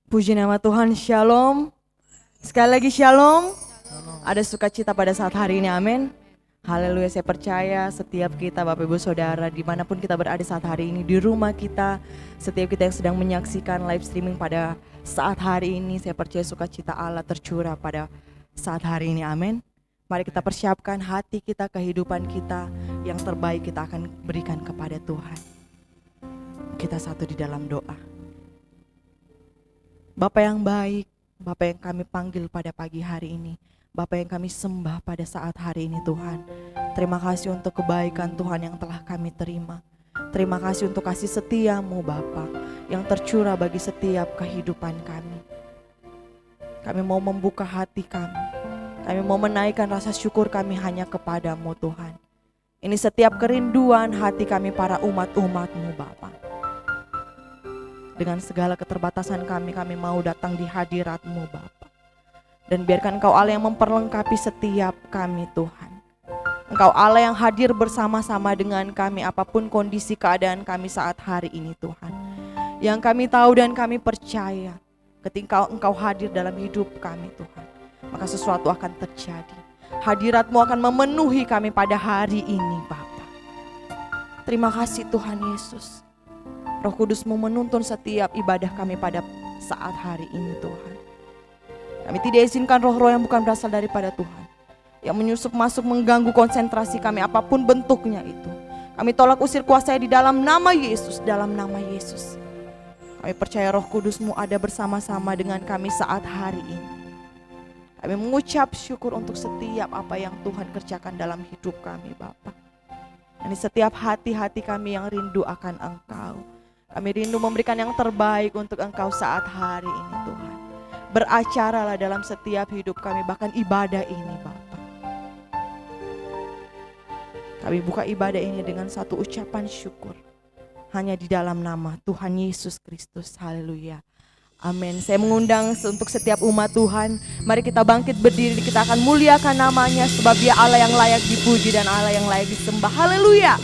Puji nama Tuhan, shalom. Sekali lagi shalom. Ada sukacita pada saat hari ini, amin. Haleluya, saya percaya setiap kita Bapak Ibu Saudara dimanapun kita berada saat hari ini, di rumah kita, setiap kita yang sedang menyaksikan live streaming pada saat hari ini, saya percaya sukacita Allah tercurah pada saat hari ini, amin. Mari kita persiapkan hati kita, kehidupan kita, yang terbaik kita akan berikan kepada Tuhan. Kita satu di dalam doa. Bapa yang baik, Bapa yang kami panggil pada pagi hari ini, Bapa yang kami sembah pada saat hari ini Tuhan. Terima kasih untuk kebaikan Tuhan yang telah kami terima. Terima kasih untuk kasih setia-Mu Bapa yang tercurah bagi setiap kehidupan kami. Kami mau membuka hati kami. Kami mau menaikkan rasa syukur kami hanya kepada-Mu Tuhan. Ini setiap kerinduan hati kami para umat-umat-Mu Bapa. Dengan segala keterbatasan kami mau datang di hadirat-Mu Bapa. Dan biarkan Engkau Allah yang memperlengkapi setiap kami Tuhan. Engkau Allah yang hadir bersama-sama dengan kami apapun kondisi keadaan kami saat hari ini Tuhan. Yang kami tahu dan kami percaya ketika Engkau hadir dalam hidup kami Tuhan, maka sesuatu akan terjadi. Hadirat-Mu akan memenuhi kami pada hari ini Bapa. Terima kasih Tuhan Yesus. Roh Kudus-Mu menuntun setiap ibadah kami pada saat hari ini Tuhan. Kami tidak izinkan roh-roh yang bukan berasal daripada Tuhan, yang menyusup masuk mengganggu konsentrasi kami apapun bentuknya itu. Kami tolak usir kuasanya di dalam nama Yesus, dalam nama Yesus. Kami percaya Roh Kudus-Mu ada bersama-sama dengan kami saat hari ini. Kami mengucap syukur untuk setiap apa yang Tuhan kerjakan dalam hidup kami Bapa. Ini setiap hati-hati kami yang rindu akan Engkau. Kami rindu memberikan yang terbaik untuk Engkau saat hari ini Tuhan. Beracaralah dalam setiap hidup kami, bahkan ibadah ini Bapa. Kami buka ibadah ini dengan satu ucapan syukur. Hanya di dalam nama Tuhan Yesus Kristus. Haleluya. Amin. Saya mengundang untuk setiap umat Tuhan, mari kita bangkit berdiri, kita akan muliakan namanya sebab Dia Allah yang layak dipuji dan Allah yang layak disembah. Haleluya.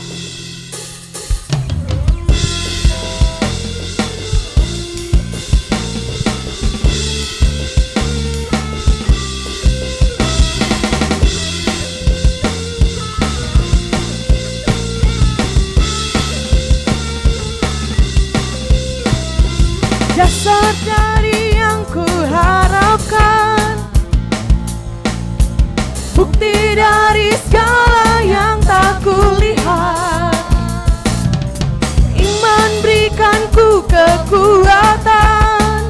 Dasar dari yang kuharapkan, bukti dari segala yang tak kulihat. Iman berikanku kekuatan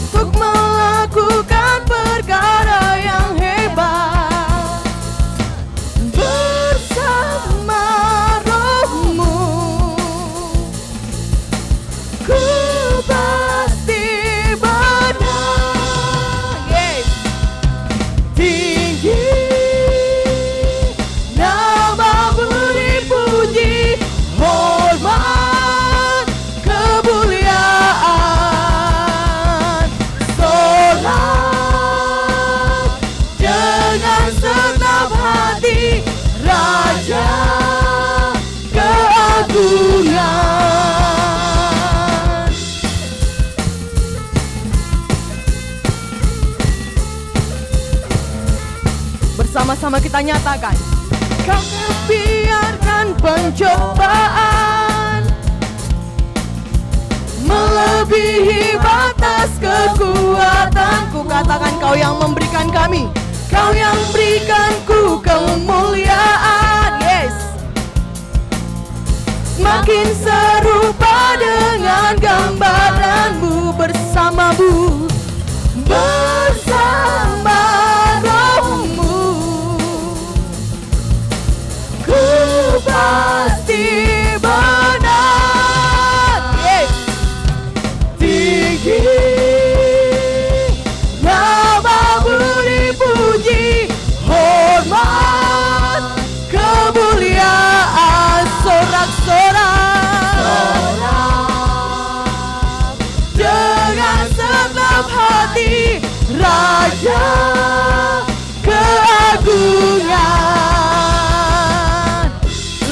untuk melakukan perkara yang hebat. Bersama Roh-Mu ku pasti menang. Yes. Tinggi nama-Mu dipuji, hormat kemuliaan, solat dengan segenap hati, Raja keagungan. Bersama-sama kita nyatakan, Kau biarkan pencobaan melebihi batas kekuatanku. Katakan, Kau yang memberikan kami, Kau yang berikanku kemuliaan. Yes. Semakin serupa dengan gambaran-Mu, bersama-Mu, bersama Roh-Mu ku pasti menang. Yes. Tinggi nama-Mu dipuji, hormat kemuliaan, sorak-sorak dengan segenap hati, Raja keagungan.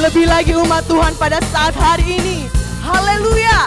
Lebih lagi umat Tuhan pada saat hari ini. Haleluya.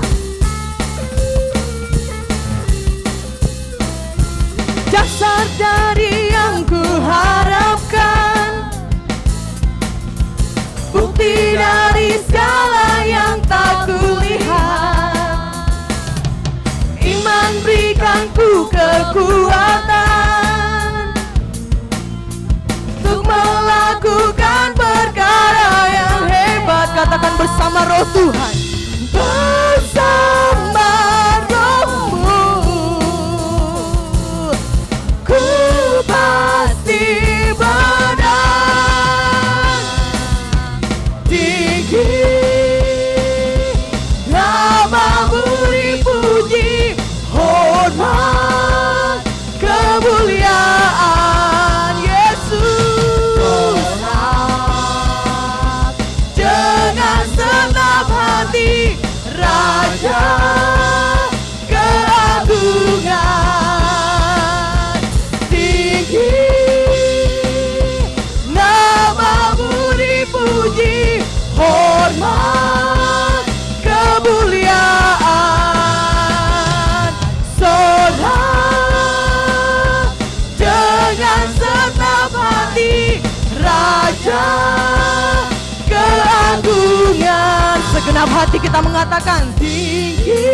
keagungan. Segenap hati kita mengatakan tinggi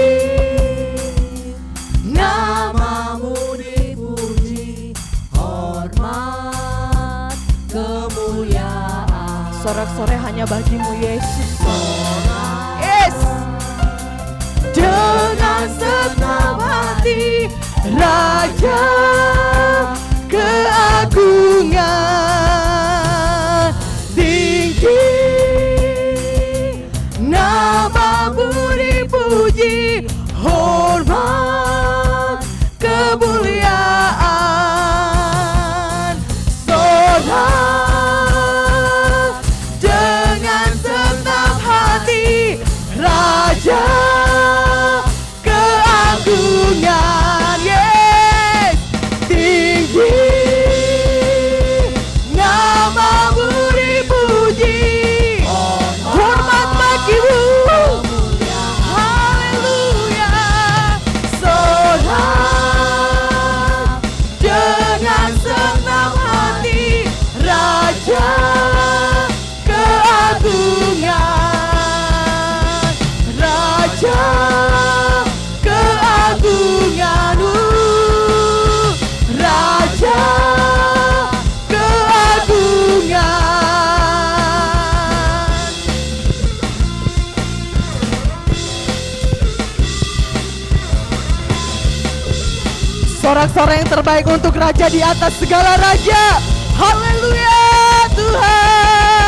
Namamu dipuji, hormat, kemuliaan. Sorak-sorai hanya bagimu Yesus. Sorak Yes. Dengan segenap hati Raja keagungan. Tinggi namamu dipuji, hormat, kemuliaan. Sorak dengan segenap hati Raja keagungan. Yes. Tinggi namamu dipuji, hormat bagimu. Haleluya. Sorak dengan senang hati Raja keagungan. Raja keagungan. Raja keagungan. Sorak-sorai yang terbaik untuk Raja di atas segala raja. Haleluya Tuhan.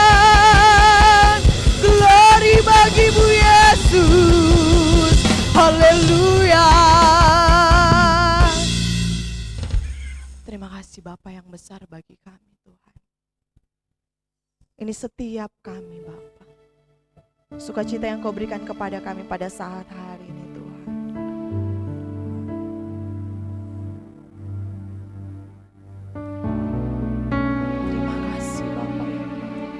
Glory bagimu Yesus. Haleluya. Terima kasih Bapa yang besar bagi kami Tuhan. Ini setiap kami Bapa. Sukacita yang Kau berikan kepada kami pada saat hari ini Tuhan. Terima kasih Bapa yang baik.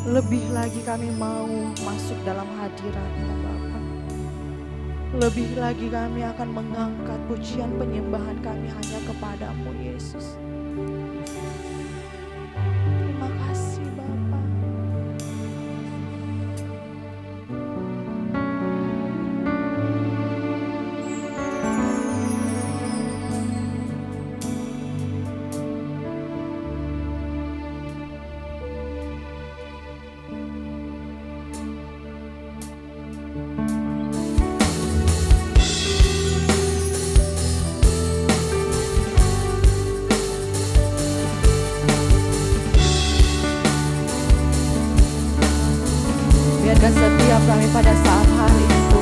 Lebih lagi kami mau masuk dalam hadirat-Mu Bapa. Lebih lagi kami akan mengangkat pujian penyembahan kami hanya kepadamu Yesus. Terima kasih Bapa. Biarkan setiap kami pada saat hari itu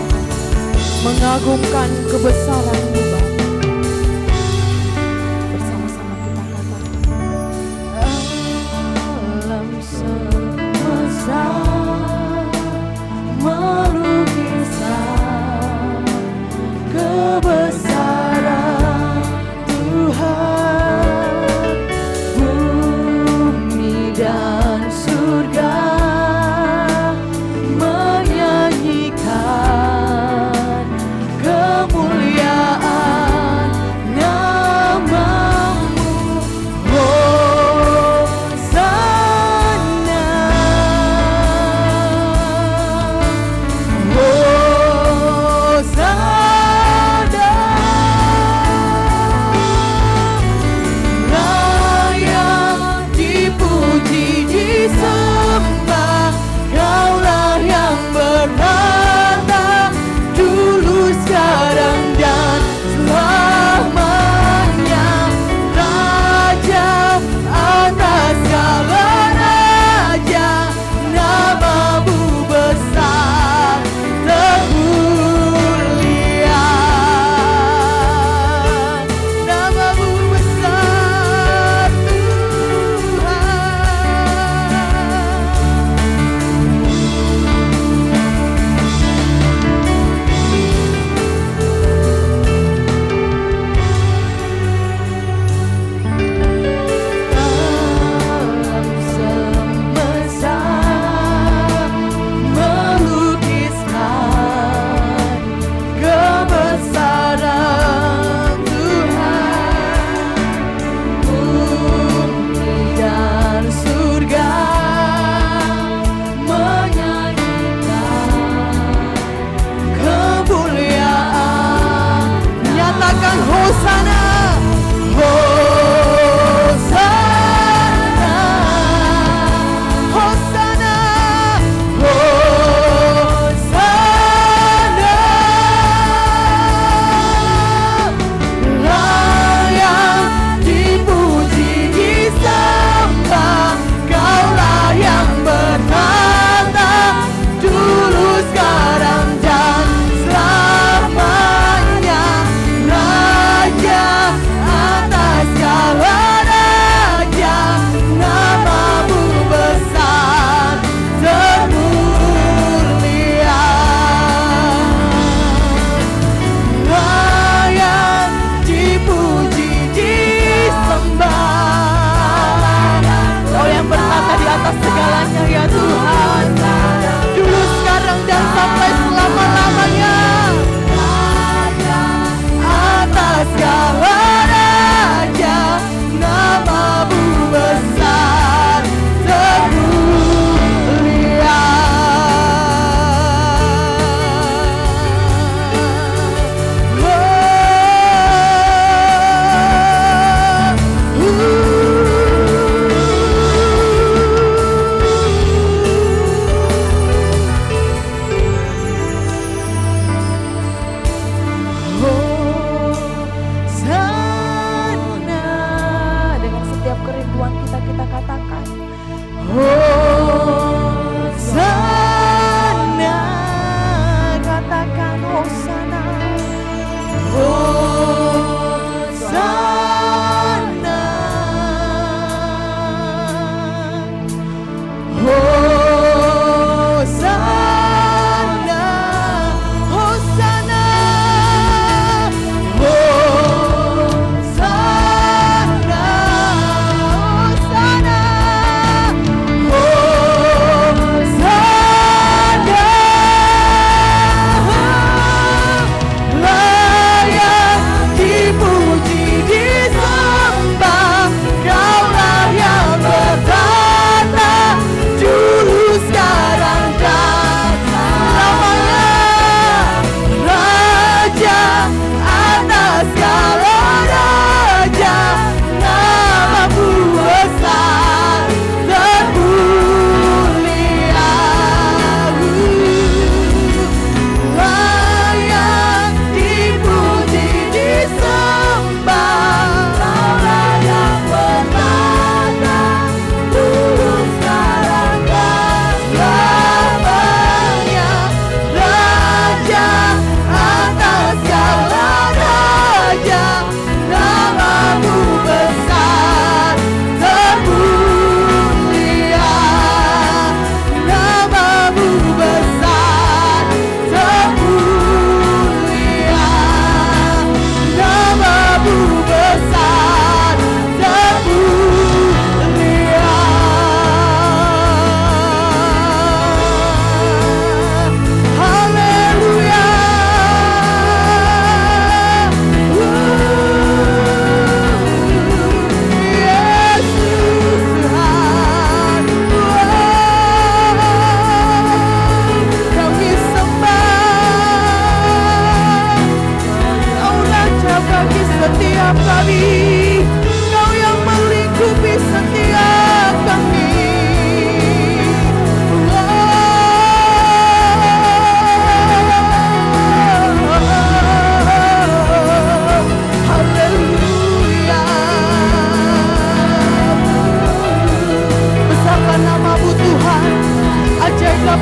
mengagungkan kebesaran-Mu Bapa. Bersama-sama kita katakan alam semesta melukiskan kebesaran Tuhan. Bumi dan surga menyanyikan kemuliaan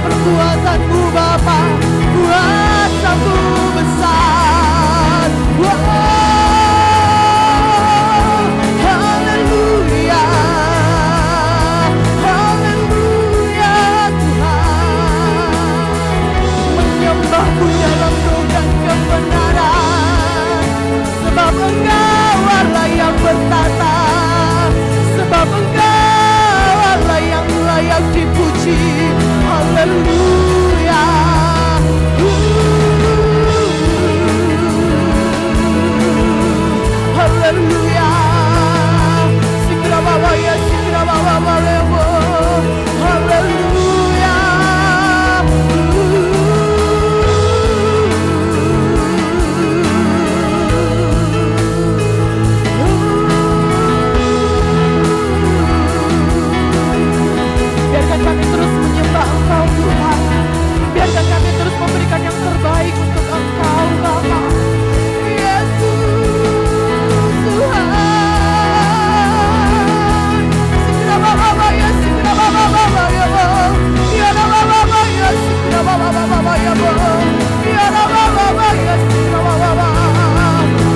perbuatanmu Bapa, kuasa-Mu besar. Haleluya, haleluya Tuhan. Menyembah-Mu dalam roh dan kebenaran, sebab Engkau Allah yang bertata, sebab Engkau Allah yang layak dipuji. Haleluya. Haleluya. Sikra Baba ya, sikra Baba Balewo. Haleluya. Biarkan kami terus menyembah Engkau Tuhan. Biarkan kami terus memberikan yang terbaik untuk Engkau Bapa. Yesus Tuhan. Sikra Baba ya, sikra Baba ya. Ya Baba ya, sikra Baba ya. Ya Baba ya, sikra Baba.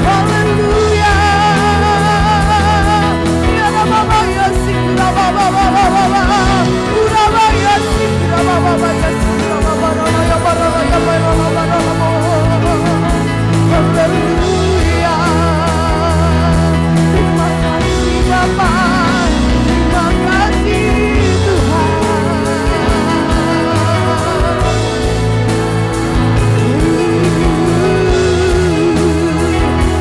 Haleluya. Ya Baba ya, sikra Baba. Uraba ya, sikra Baba ya, sikra Baba ya. Haleluya. Terima kasih Bapa, terima kasih Tuhan.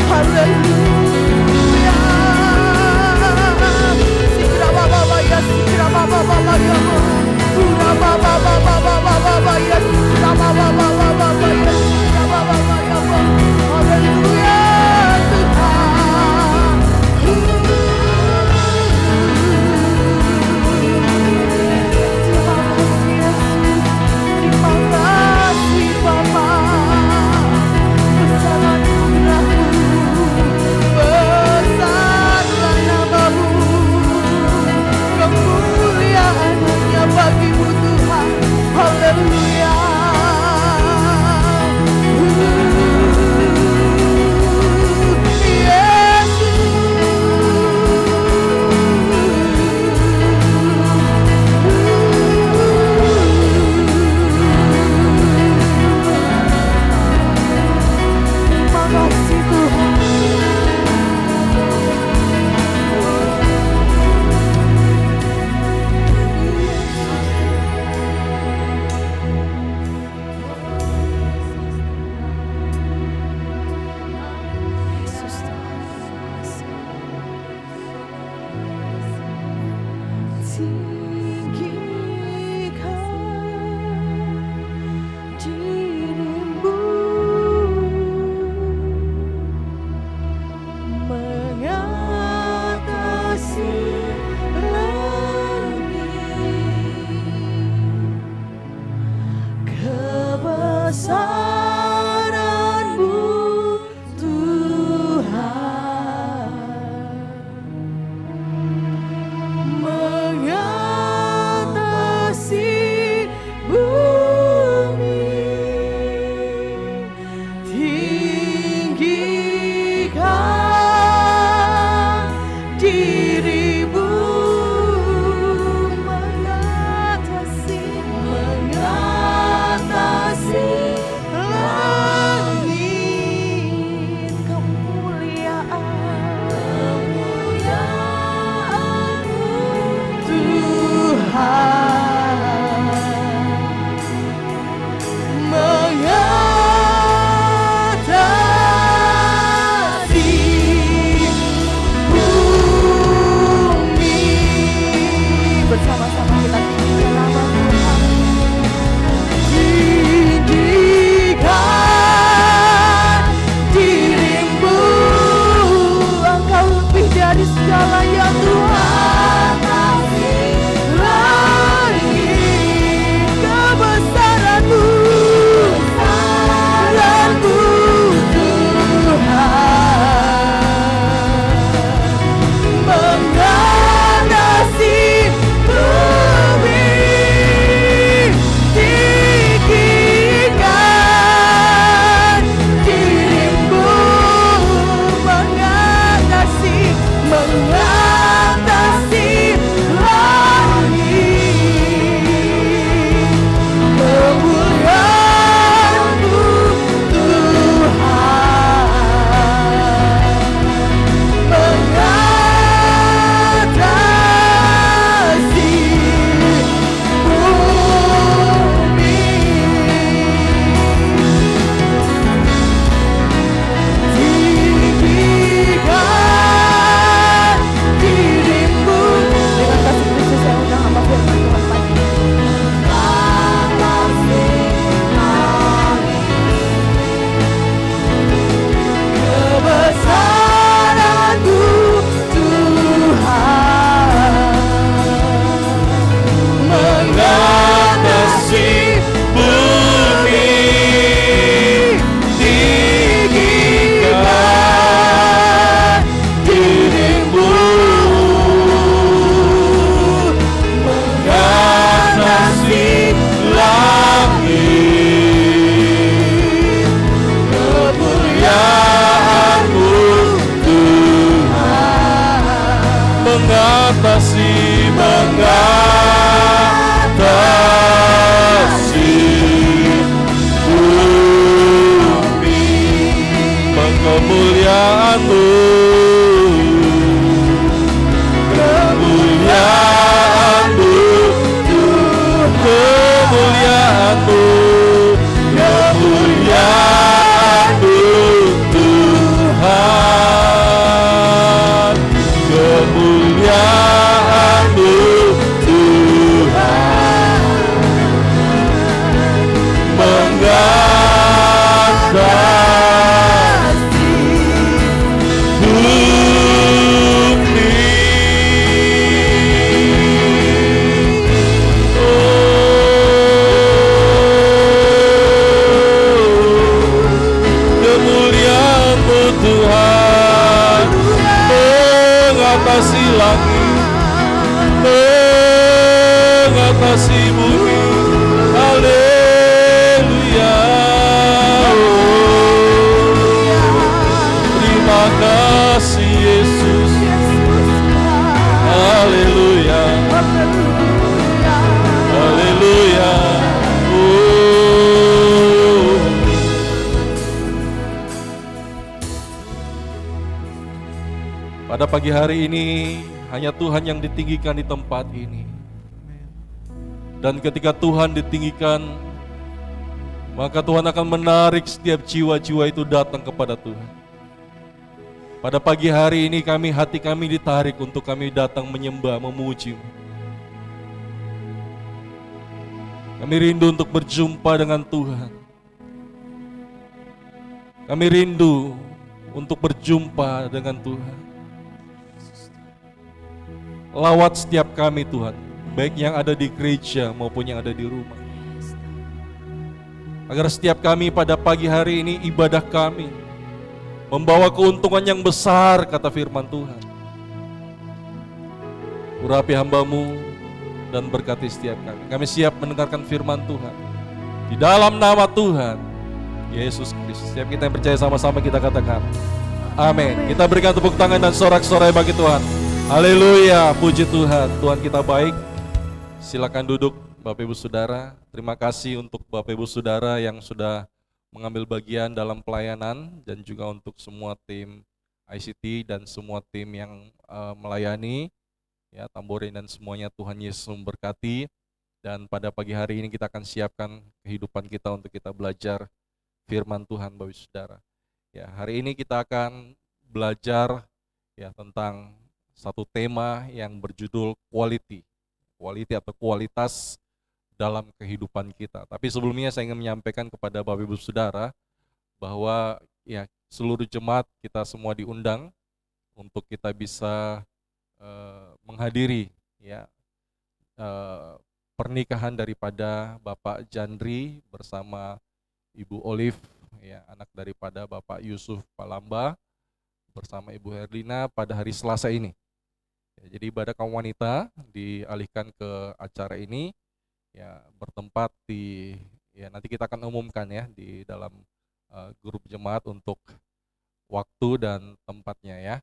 Haleluya. Sikra Baba ya, sikra Baba ya. Uraba Baba ya, sikra Baba ya, sikra Baba ya. Haleluya Tuhan. Terima kasih Bapa. Besar anugerah-Mu, besarlah nama-Mu, kemuliaan hanya bagi-Mu Tuhan. Haleluya. Terima kasih Tuhan. Yesus tinggikan dirimu, mengatasi langit, kebesaran-Mu Tuhan, mengatasi bumi. Tinggikan dirimu, mengatasi kemuliaan-Mu, kemuliaan-Mu, kemuliaan-Mu, kemuliaan-Mu Tuhan, kemuliaan-Mu Tuhan, mengatasi bumi. Kemuliaan-Mu Tuhan mengatasi langit, mengatasi bumi. Haleluya. Terima kasih Yesus. Haleluya. Haleluya. Pada pagi hari ini hanya Tuhan yang ditinggikan di tempat ini. Dan ketika Tuhan ditinggikan, maka Tuhan akan menarik setiap jiwa-jiwa itu datang kepada Tuhan. Pada pagi hari ini hati kami ditarik untuk kami datang menyembah, memuji-Mu. Kami rindu untuk berjumpa dengan Tuhan. Kami rindu untuk berjumpa dengan Tuhan. Lawat setiap kami Tuhan, baik yang ada di gereja maupun yang ada di rumah. Agar setiap kami pada pagi hari ini ibadah kami membawa keuntungan yang besar, kata firman Tuhan. Urapi hamba-Mu dan berkati setiap kami. Kami siap mendengarkan firman Tuhan. Di dalam nama Tuhan Yesus Kristus. Setiap kita yang percaya sama-sama kita katakan amin. Kita berikan tepuk tangan dan sorak-sorai bagi Tuhan. Haleluya, puji Tuhan. Tuhan kita baik. Silakan duduk Bapak Ibu Saudara. Terima kasih untuk Bapak Ibu Saudara yang sudah mengambil bagian dalam pelayanan, dan juga untuk semua tim ICT dan semua tim yang melayani, ya, tamborin dan semuanya. Tuhan Yesus memberkati. Dan pada pagi hari ini kita akan siapkan kehidupan kita untuk kita belajar firman Tuhan, Bapak Ibu Saudara. Ya, hari ini kita akan belajar ya tentang satu tema yang berjudul quality atau kualitas dalam kehidupan kita. Tapi sebelumnya saya ingin menyampaikan kepada Bapak Ibu Saudara bahwa ya seluruh jemaat kita semua diundang untuk kita bisa menghadiri ya pernikahan daripada Bapak Jandri bersama Ibu Olive, ya, anak daripada Bapak Yusuf Palamba bersama Ibu Herlina pada hari Selasa ini. Ya, jadi ibadah kaum wanita dialihkan ke acara ini, ya, bertempat di, ya, nanti kita akan umumkan ya di dalam grup jemaat untuk waktu dan tempatnya ya.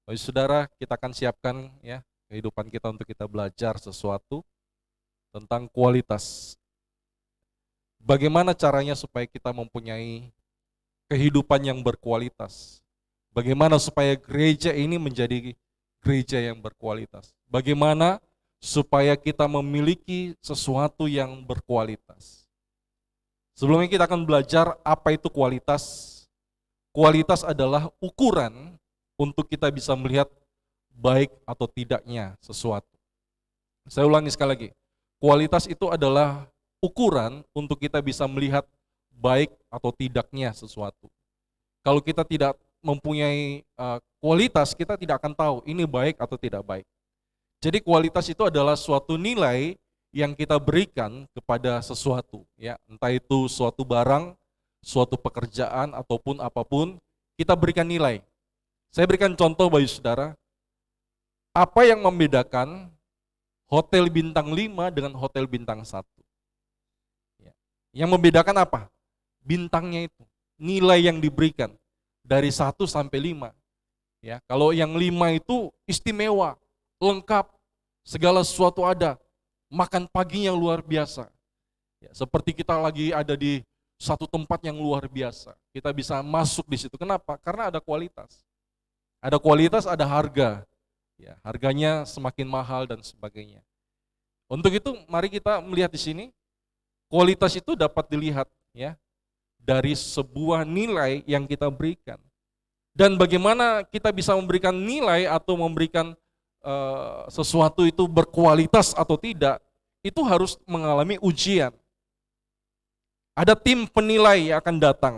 Baik saudara, kita akan siapkan ya kehidupan kita untuk kita belajar sesuatu tentang kualitas. Bagaimana caranya supaya kita mempunyai kehidupan yang berkualitas? Bagaimana supaya gereja ini menjadi gereja yang berkualitas? Bagaimana supaya kita memiliki sesuatu yang berkualitas? Sebelumnya kita akan belajar apa itu kualitas. Kualitas adalah ukuran untuk kita bisa melihat baik atau tidaknya sesuatu. Saya ulangi sekali lagi. Kualitas itu adalah ukuran untuk kita bisa melihat baik atau tidaknya sesuatu. Kalau kita tidak mempunyai kualitas, kita tidak akan tahu ini baik atau tidak baik. Jadi kualitas itu adalah suatu nilai yang kita berikan kepada sesuatu, ya, entah itu suatu barang, suatu pekerjaan ataupun apapun, kita berikan nilai. Saya berikan contoh bagi saudara, apa yang membedakan hotel bintang 5 dengan hotel bintang 1? Ya. Yang membedakan apa? Bintangnya itu, nilai yang diberikan dari 1 sampai 5. Ya, kalau yang 5 itu istimewa, lengkap, segala sesuatu ada, makan paginya luar biasa. Ya, seperti kita lagi ada di satu tempat yang luar biasa. Kita bisa masuk di situ. Kenapa? Karena ada kualitas. Ada kualitas, ada harga. Ya, harganya semakin mahal dan sebagainya. Untuk itu mari kita melihat di sini, kualitas itu dapat dilihat ya dari sebuah nilai yang kita berikan. Dan bagaimana kita bisa memberikan nilai atau memberikan sesuatu itu berkualitas atau tidak, itu harus mengalami ujian. Ada tim penilai yang akan datang,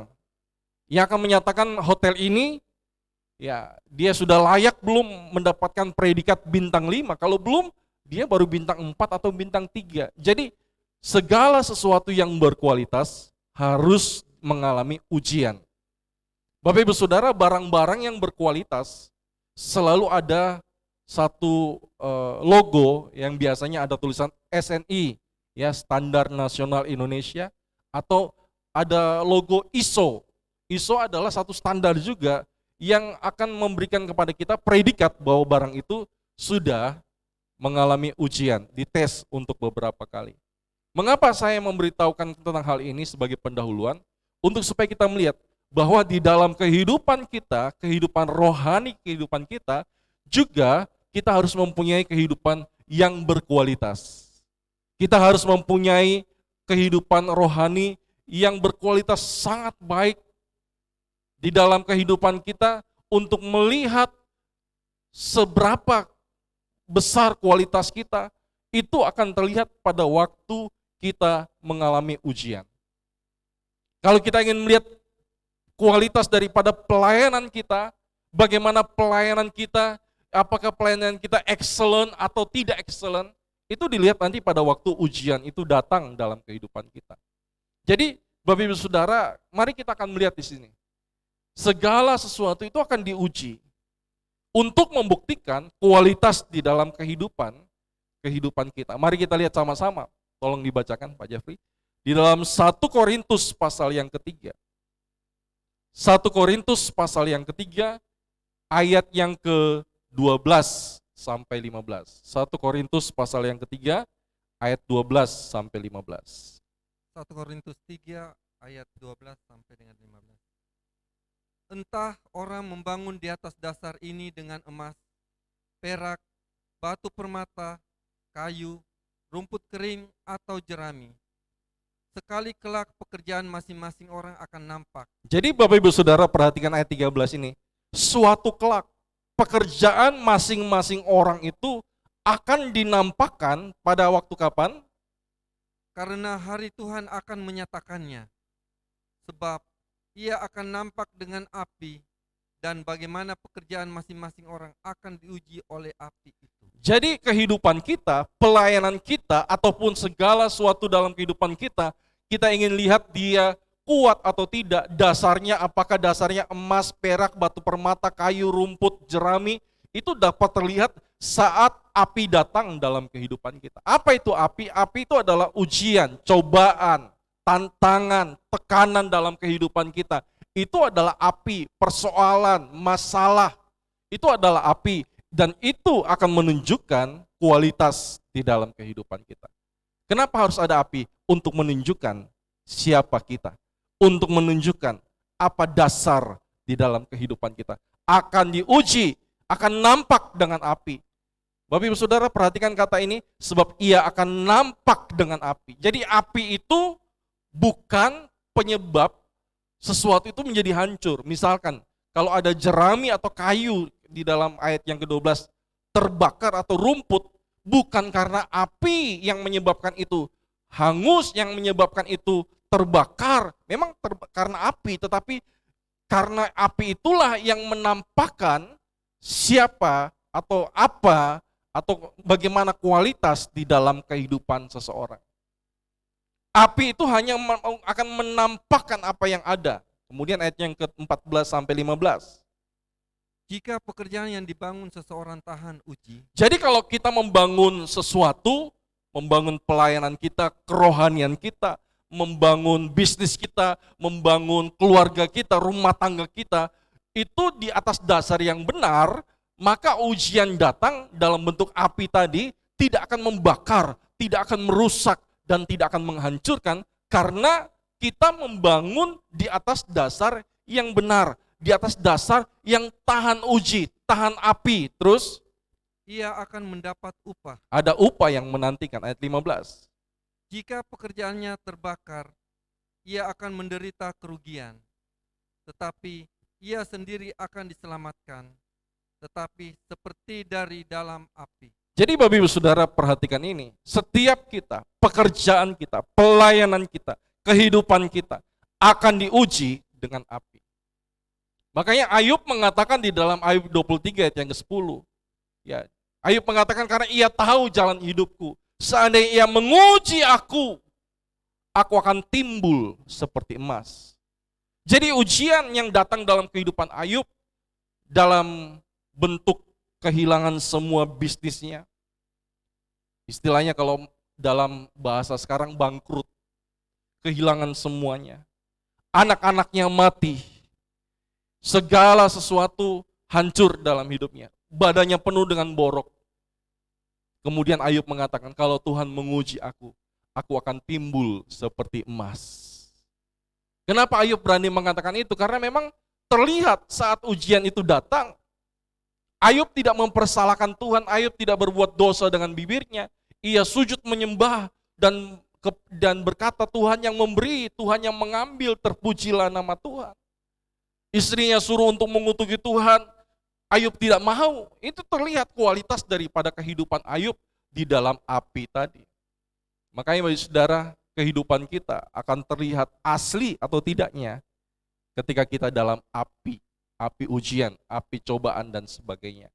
yang akan menyatakan hotel ini, ya dia sudah layak belum mendapatkan predikat bintang 5, kalau belum, dia baru bintang 4 atau bintang 3. Jadi segala sesuatu yang berkualitas harus mengalami ujian. Bapak Ibu Saudara, barang-barang yang berkualitas selalu ada satu logo yang biasanya ada tulisan SNI, ya Standar Nasional Indonesia, atau ada logo ISO. ISO adalah satu standar juga yang akan memberikan kepada kita predikat bahwa barang itu sudah mengalami ujian, dites untuk beberapa kali. Mengapa saya memberitahukan tentang hal ini sebagai pendahuluan? Untuk supaya kita melihat bahwa di dalam kehidupan kita, kehidupan rohani kehidupan kita, juga kita harus mempunyai kehidupan yang berkualitas. Kita harus mempunyai kehidupan rohani yang berkualitas sangat baik di dalam kehidupan kita untuk melihat seberapa besar kualitas kita, itu akan terlihat pada waktu kita mengalami ujian. Kalau kita ingin melihat kualitas daripada pelayanan kita, bagaimana pelayanan kita, apakah pelayanan kita excellent atau tidak excellent, itu dilihat nanti pada waktu ujian itu datang dalam kehidupan kita. Jadi, Bapak Ibu Saudara, mari kita akan melihat di sini. Segala sesuatu itu akan diuji untuk membuktikan kualitas di dalam kehidupan kita. Mari kita lihat sama-sama. Tolong dibacakan Pak Jeffrey. Di dalam 1 Korintus pasal yang ketiga. 1 Korintus pasal yang ketiga, ayat yang ke-12 sampai 15. 1 Korintus pasal yang ketiga, ayat 12 sampai 15. 1 Korintus 3 ayat 12 sampai dengan 15. Entah orang membangun di atas dasar ini dengan emas, perak, batu permata, kayu, rumput kering atau jerami. Sekali kelak pekerjaan masing-masing orang akan nampak. Jadi Bapak Ibu Saudara perhatikan ayat 13 ini. Suatu kelak pekerjaan masing-masing orang itu akan dinampakkan pada waktu kapan? Karena hari Tuhan akan menyatakannya. Sebab ia akan nampak dengan api, dan bagaimana pekerjaan masing-masing orang akan diuji oleh api itu. Jadi kehidupan kita, pelayanan kita, ataupun segala sesuatu dalam kehidupan kita ingin lihat dia kuat atau tidak, dasarnya apakah dasarnya emas, perak, batu permata, kayu, rumput, jerami, itu dapat terlihat saat api datang dalam kehidupan kita. Apa itu api? Api itu adalah ujian, cobaan, tantangan, tekanan dalam kehidupan kita. Itu adalah api, persoalan, masalah. Itu adalah api, dan itu akan menunjukkan kualitas di dalam kehidupan kita. Kenapa harus ada api? Untuk menunjukkan siapa kita, untuk menunjukkan apa dasar di dalam kehidupan kita. Akan diuji, akan nampak dengan api. Bapak Ibu Saudara perhatikan kata ini, sebab ia akan nampak dengan api. Jadi api itu bukan penyebab sesuatu itu menjadi hancur. Misalkan kalau ada jerami atau kayu di dalam ayat yang ke-12 terbakar atau rumput, bukan karena api yang menyebabkan itu hangus, yang menyebabkan itu terbakar. Memang karena api, tetapi karena api itulah yang menampakkan siapa atau apa atau bagaimana kualitas di dalam kehidupan seseorang. Api itu hanya akan menampakkan apa yang ada. Kemudian ayat yang ke-14 sampai 15. Jika pekerjaan yang dibangun seseorang tahan uji. Jadi kalau kita membangun sesuatu, membangun pelayanan kita, kerohanian kita, membangun bisnis kita, membangun keluarga kita, rumah tangga kita, itu di atas dasar yang benar, maka ujian datang dalam bentuk api tadi tidak akan membakar, tidak akan merusak, dan tidak akan menghancurkan, karena kita membangun di atas dasar yang benar, di atas dasar yang tahan uji, tahan api. Terus ia akan mendapat upah. ada upah yang menantikan, ayat 15. Jika pekerjaannya terbakar, ia akan menderita kerugian, tetapi ia sendiri akan diselamatkan, tetapi seperti dari dalam api. Jadi Bapak Ibu Saudara perhatikan ini, setiap kita, pekerjaan kita, pelayanan kita, kehidupan kita akan diuji dengan api. Makanya Ayub mengatakan di dalam Ayub 23 ayat yang ke-10, ya, Ayub mengatakan karena ia tahu jalan hidupku, seandainya ia menguji aku akan timbul seperti emas. Jadi ujian yang datang dalam kehidupan Ayub dalam bentuk kehilangan semua bisnisnya. Istilahnya kalau dalam bahasa sekarang bangkrut. Kehilangan semuanya. Anak-anaknya mati. Segala sesuatu hancur dalam hidupnya. Badannya penuh dengan borok. Kemudian Ayub mengatakan, kalau Tuhan menguji aku akan timbul seperti emas. Kenapa Ayub berani mengatakan itu? Karena memang terlihat saat ujian itu datang, Ayub tidak mempersalahkan Tuhan, Ayub tidak berbuat dosa dengan bibirnya. Ia sujud menyembah dan berkata, Tuhan yang memberi, Tuhan yang mengambil, terpujilah nama Tuhan. Istrinya suruh untuk mengutuki Tuhan, Ayub tidak mau. Itu terlihat kualitas daripada kehidupan Ayub di dalam api tadi. Makanya bagi saudara, kehidupan kita akan terlihat asli atau tidaknya ketika kita dalam api ujian, api cobaan dan sebagainya.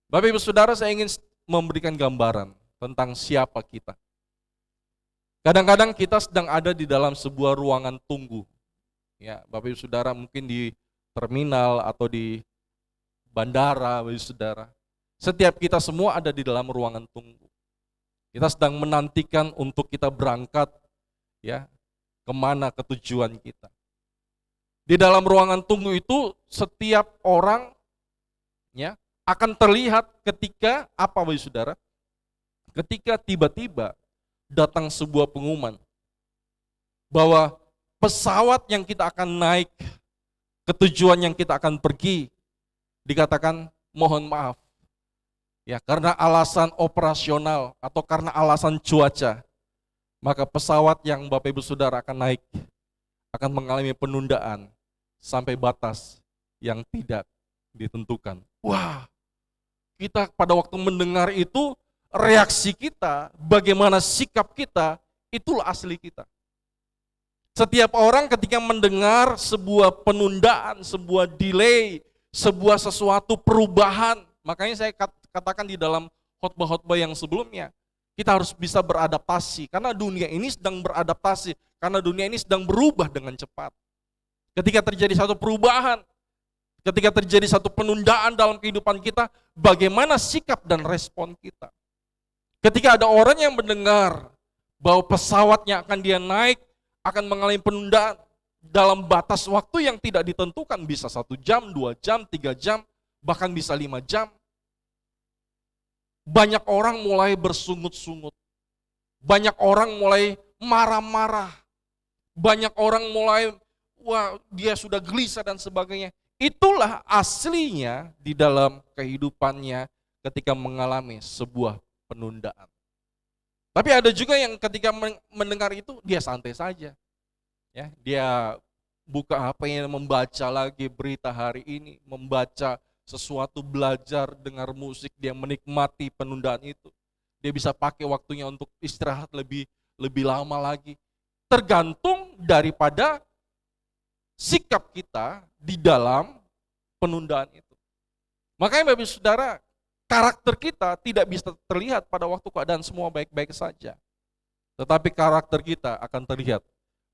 Bapak Ibu Saudara, saya ingin memberikan gambaran tentang siapa kita. Kadang-kadang kita sedang ada di dalam sebuah ruangan tunggu. Ya, Bapak Ibu Saudara mungkin di terminal atau di bandara, Bapak Ibu Saudara. Setiap kita semua ada di dalam ruangan tunggu. Kita sedang menantikan untuk kita berangkat, ya, kemana ketujuan kita. Di dalam ruangan tunggu itu setiap orang, ya, akan terlihat ketika apa, Bapak Saudara? Ketika tiba-tiba datang sebuah pengumuman bahwa pesawat yang kita akan naik, ketujuan yang kita akan pergi, dikatakan mohon maaf. Ya, karena alasan operasional atau karena alasan cuaca, maka pesawat yang Bapak Ibu Saudara akan naik akan mengalami penundaan sampai batas yang tidak ditentukan. Wah, kita pada waktu mendengar itu, reaksi kita, bagaimana sikap kita, itulah asli kita. Setiap orang ketika mendengar sebuah penundaan, sebuah delay, sebuah sesuatu perubahan, makanya saya katakan di dalam khotbah-khotbah yang sebelumnya, kita harus bisa beradaptasi, karena dunia ini sedang beradaptasi, karena dunia ini sedang berubah dengan cepat. Ketika terjadi satu perubahan, ketika terjadi satu penundaan dalam kehidupan kita, bagaimana sikap dan respon kita? Ketika ada orang yang mendengar bahwa pesawatnya akan dia naik, akan mengalami penundaan dalam batas waktu yang tidak ditentukan, bisa 1 jam, 2 jam, 3 jam, bahkan bisa 5 jam. Banyak orang mulai bersungut-sungut. Banyak orang mulai marah-marah. Banyak orang mulai, wah, dia sudah gelisah dan sebagainya. Itulah aslinya di dalam kehidupannya ketika mengalami sebuah penundaan. Tapi ada juga yang ketika mendengar itu dia santai saja. Ya, dia buka HP-nya, membaca lagi berita hari ini, membaca sesuatu, belajar, dengar musik, dia menikmati penundaan itu. Dia bisa pakai waktunya untuk istirahat lebih lama lagi. Tergantung daripada sikap kita di dalam penundaan itu. Makanya Bapak Saudara, karakter kita tidak bisa terlihat pada waktu keadaan semua baik-baik saja. Tetapi karakter kita akan terlihat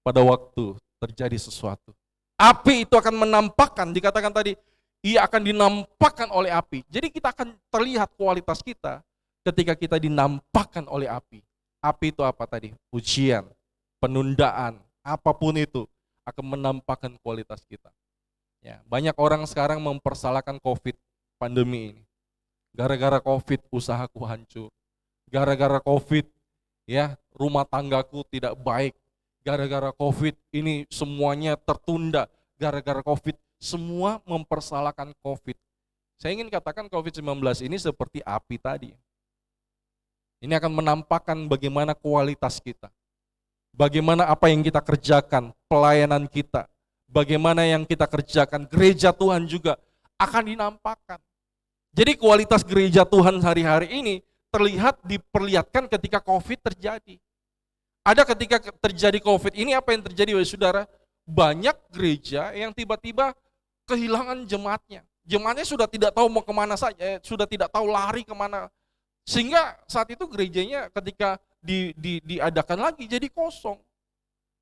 pada waktu terjadi sesuatu. Api itu akan menampakkan, dikatakan tadi, ia akan dinampakkan oleh api. Jadi kita akan terlihat kualitas kita ketika kita dinampakkan oleh api. Api itu apa tadi? Ujian, penundaan, apapun itu akan menampakkan kualitas kita. Ya, banyak orang sekarang mempersalahkan COVID, pandemi ini. Gara-gara COVID usahaku hancur. Gara-gara COVID, ya, rumah tanggaku tidak baik. gara-gara COVID ini semuanya tertunda, gara-gara COVID, semua mempersalahkan COVID. Saya ingin katakan COVID-19 ini seperti api tadi. Ini akan menampakkan bagaimana kualitas kita, bagaimana apa yang kita kerjakan, pelayanan kita, bagaimana yang kita kerjakan, gereja Tuhan juga akan dinampakkan. Jadi kualitas gereja Tuhan hari-hari ini diperlihatkan ketika COVID terjadi. Ada ketika terjadi COVID ini apa yang terjadi wahai saudara? Banyak gereja yang tiba-tiba kehilangan jemaatnya. Jemaatnya sudah tidak tahu mau kemana saja, sudah tidak tahu lari kemana. Sehingga saat itu gerejanya ketika diadakan lagi jadi kosong.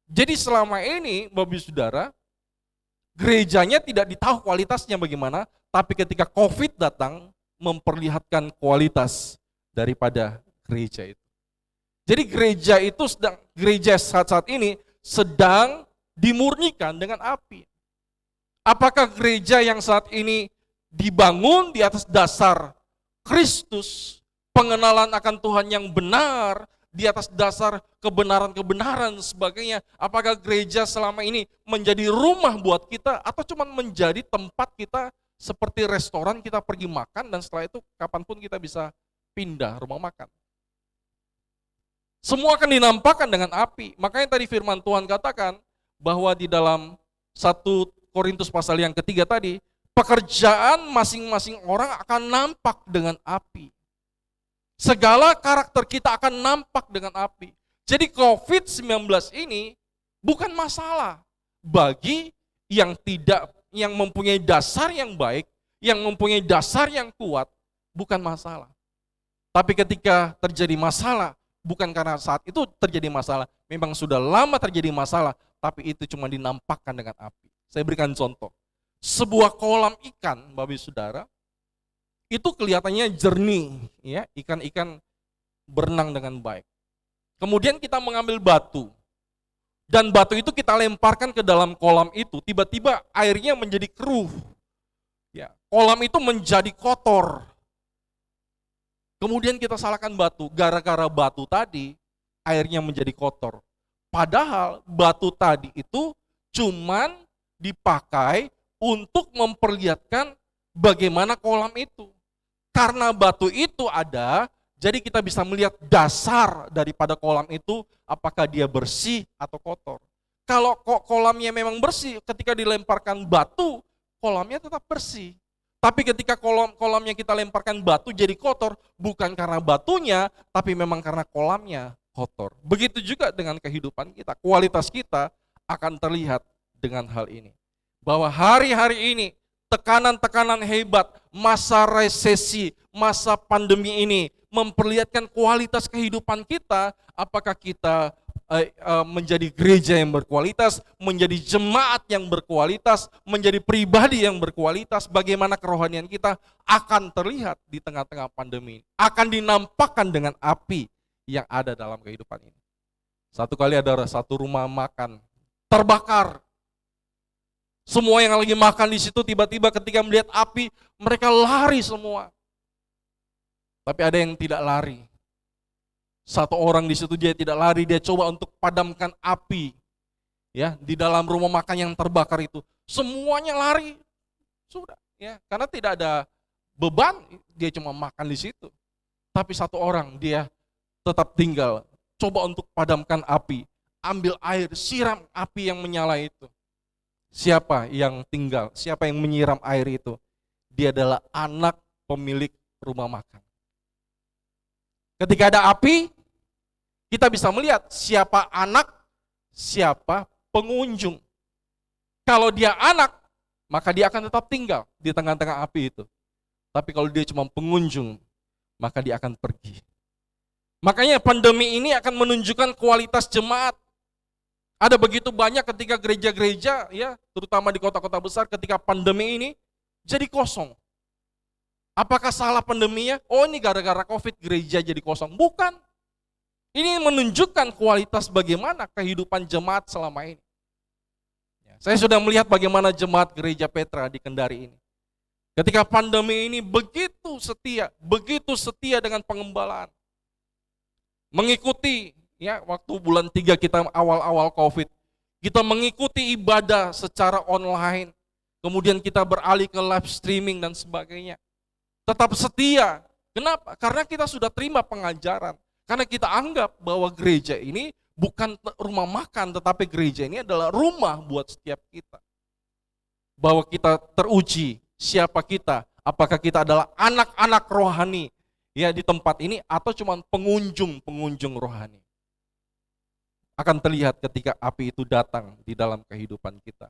Jadi selama ini Bapak Saudara, gerejanya tidak ditahu kualitasnya bagaimana, tapi ketika COVID datang memperlihatkan kualitas daripada gereja itu. Jadi gereja saat ini sedang dimurnikan dengan api. Apakah gereja yang saat ini dibangun di atas dasar Kristus, pengenalan akan Tuhan yang benar, di atas dasar kebenaran-kebenaran sebagainya, apakah gereja selama ini menjadi rumah buat kita atau cuma menjadi tempat kita seperti restoran kita pergi makan dan setelah itu kapanpun kita bisa pindah rumah makan. Semua akan dinampakkan dengan api. Makanya tadi firman Tuhan katakan bahwa di dalam 1 Korintus pasal yang ketiga tadi, pekerjaan masing-masing orang akan nampak dengan api. Segala karakter kita akan nampak dengan api. Jadi COVID-19 ini bukan masalah bagi yang mempunyai dasar yang baik, yang mempunyai dasar yang kuat, bukan masalah. Tapi ketika terjadi masalah, bukan karena saat itu terjadi masalah, memang sudah lama terjadi masalah, tapi itu cuma dinampakkan dengan api. Saya berikan contoh. Sebuah kolam ikan, Bapak Saudara, itu kelihatannya jernih, ya, ikan-ikan berenang dengan baik. Kemudian kita mengambil batu, dan batu itu kita lemparkan ke dalam kolam itu, tiba-tiba airnya menjadi keruh. Ya, kolam itu menjadi kotor. Kemudian kita salahkan batu, gara-gara batu tadi airnya menjadi kotor. Padahal batu tadi itu cuman dipakai untuk memperlihatkan bagaimana kolam itu. Karena batu itu ada, jadi kita bisa melihat dasar daripada kolam itu, apakah dia bersih atau kotor. Kalau kolamnya memang bersih, ketika dilemparkan batu, kolamnya tetap bersih. Tapi ketika kolamnya kita lemparkan batu jadi kotor, bukan karena batunya, tapi memang karena kolamnya kotor. Begitu juga dengan kehidupan kita, kualitas kita akan terlihat dengan hal ini. Bahwa hari-hari ini, tekanan-tekanan hebat, masa resesi, masa pandemi ini, memperlihatkan kualitas kehidupan kita, apakah kita menjadi gereja yang berkualitas, menjadi jemaat yang berkualitas, menjadi pribadi yang berkualitas, bagaimana kerohanian kita akan terlihat di tengah-tengah pandemi ini. Akan dinampakkan dengan api yang ada dalam kehidupan ini. Satu kali ada satu rumah makan terbakar. Semua yang lagi makan di situ tiba-tiba ketika melihat api, mereka lari semua. Tapi ada yang tidak lari. Satu orang di situ dia tidak lari, dia coba untuk padamkan api. Ya, di dalam rumah makan yang terbakar itu. Semuanya lari. Sudah, ya, karena tidak ada beban, dia cuma makan di situ. Tapi satu orang dia tetap tinggal, coba untuk padamkan api, ambil air, siram api yang menyala itu. Siapa yang tinggal? Siapa yang menyiram air itu? Dia adalah anak pemilik rumah makan. Ketika ada api, kita bisa melihat siapa anak, siapa pengunjung. Kalau dia anak, maka dia akan tetap tinggal di tengah-tengah api itu. Tapi kalau dia cuma pengunjung, maka dia akan pergi. Makanya pandemi ini akan menunjukkan kualitas jemaat. Ada begitu banyak ketika gereja-gereja, ya, terutama di kota-kota besar, ketika pandemi ini jadi kosong. Apakah salah pandeminya? Oh, ini gara-gara COVID gereja jadi kosong. Bukan. Ini menunjukkan kualitas bagaimana kehidupan jemaat selama ini. Saya sudah melihat bagaimana jemaat gereja Petra di Kendari ini. Ketika pandemi ini begitu setia dengan pengembalaan. Mengikuti ya waktu bulan 3 kita awal-awal COVID, kita mengikuti ibadah secara online, kemudian kita beralih ke live streaming dan sebagainya. Tetap setia. Kenapa? Karena kita sudah terima pengajaran. Karena kita anggap bahwa gereja ini bukan rumah makan, tetapi gereja ini adalah rumah buat setiap kita. Bahwa kita teruji siapa kita, apakah kita adalah anak-anak rohani ya di tempat ini atau cuma pengunjung rohani. Akan terlihat ketika api itu datang di dalam kehidupan kita.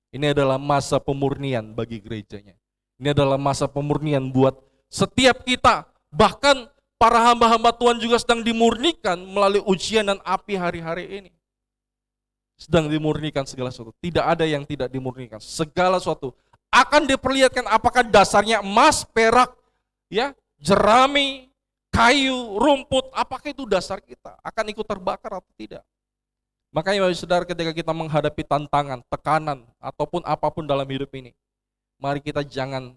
Ini adalah masa pemurnian bagi gerejanya. Ini adalah masa pemurnian buat setiap kita. Bahkan para hamba-hamba Tuhan juga sedang dimurnikan melalui ujian dan api hari-hari ini. Sedang dimurnikan segala sesuatu. Tidak ada yang tidak dimurnikan. Segala sesuatu akan diperlihatkan apakah dasarnya emas, perak, ya, jerami, kayu, rumput, apakah itu dasar kita? Akan ikut terbakar atau tidak? Makanya saudara, ketika kita menghadapi tantangan, tekanan, ataupun apapun dalam hidup ini, mari kita jangan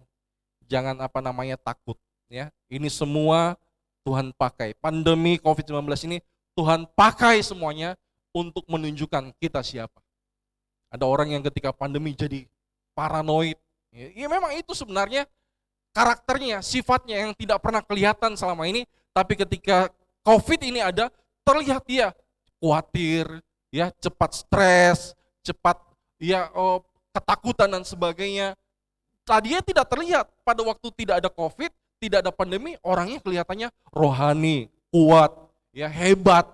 takut. Ya, ini semua Tuhan pakai. Pandemi COVID-19 ini Tuhan pakai semuanya untuk menunjukkan kita siapa. Ada orang yang ketika pandemi jadi paranoid. Ya memang itu sebenarnya karakternya, sifatnya yang tidak pernah kelihatan selama ini. Tapi ketika COVID ini ada, terlihat dia khawatir, ya cepat stres, cepat ketakutan dan sebagainya. Tadinya tidak terlihat pada waktu tidak ada COVID, tidak ada pandemi, orangnya kelihatannya rohani, kuat, ya hebat.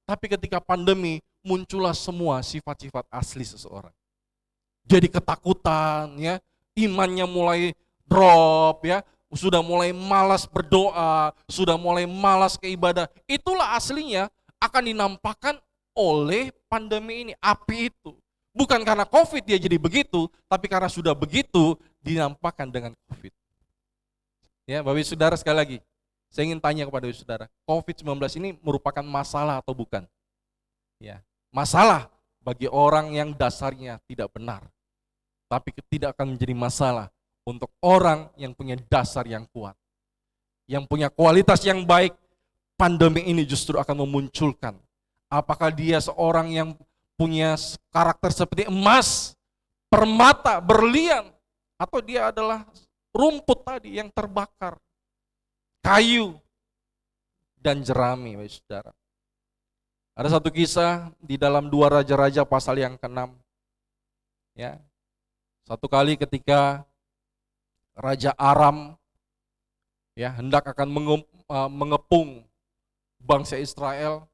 Tapi ketika pandemi muncullah semua sifat-sifat asli seseorang. Jadi ketakutan, ya, imannya mulai drop, ya, sudah mulai malas berdoa, sudah mulai malas ke ibadah. Itulah aslinya akan dinampakkan oleh pandemi ini, api itu. Bukan karena COVID dia jadi begitu, tapi karena sudah begitu dinampakkan dengan COVID. Ya, Bapak Ibu Saudara, sekali lagi, saya ingin tanya kepada Bapak Ibu Saudara, COVID-19 ini merupakan masalah atau bukan? Ya, masalah bagi orang yang dasarnya tidak benar. Tapi tidak akan menjadi masalah untuk orang yang punya dasar yang kuat. Yang punya kualitas yang baik, pandemi ini justru akan memunculkan. Apakah dia seorang yang punya karakter seperti emas, permata, berlian, atau dia adalah rumput tadi yang terbakar, kayu, dan jerami, Bapak Saudara. Ada satu kisah di dalam 2 Raja-Raja pasal yang ke-6. Ya. Satu kali ketika Raja Aram ya hendak akan mengepung bangsa Israel,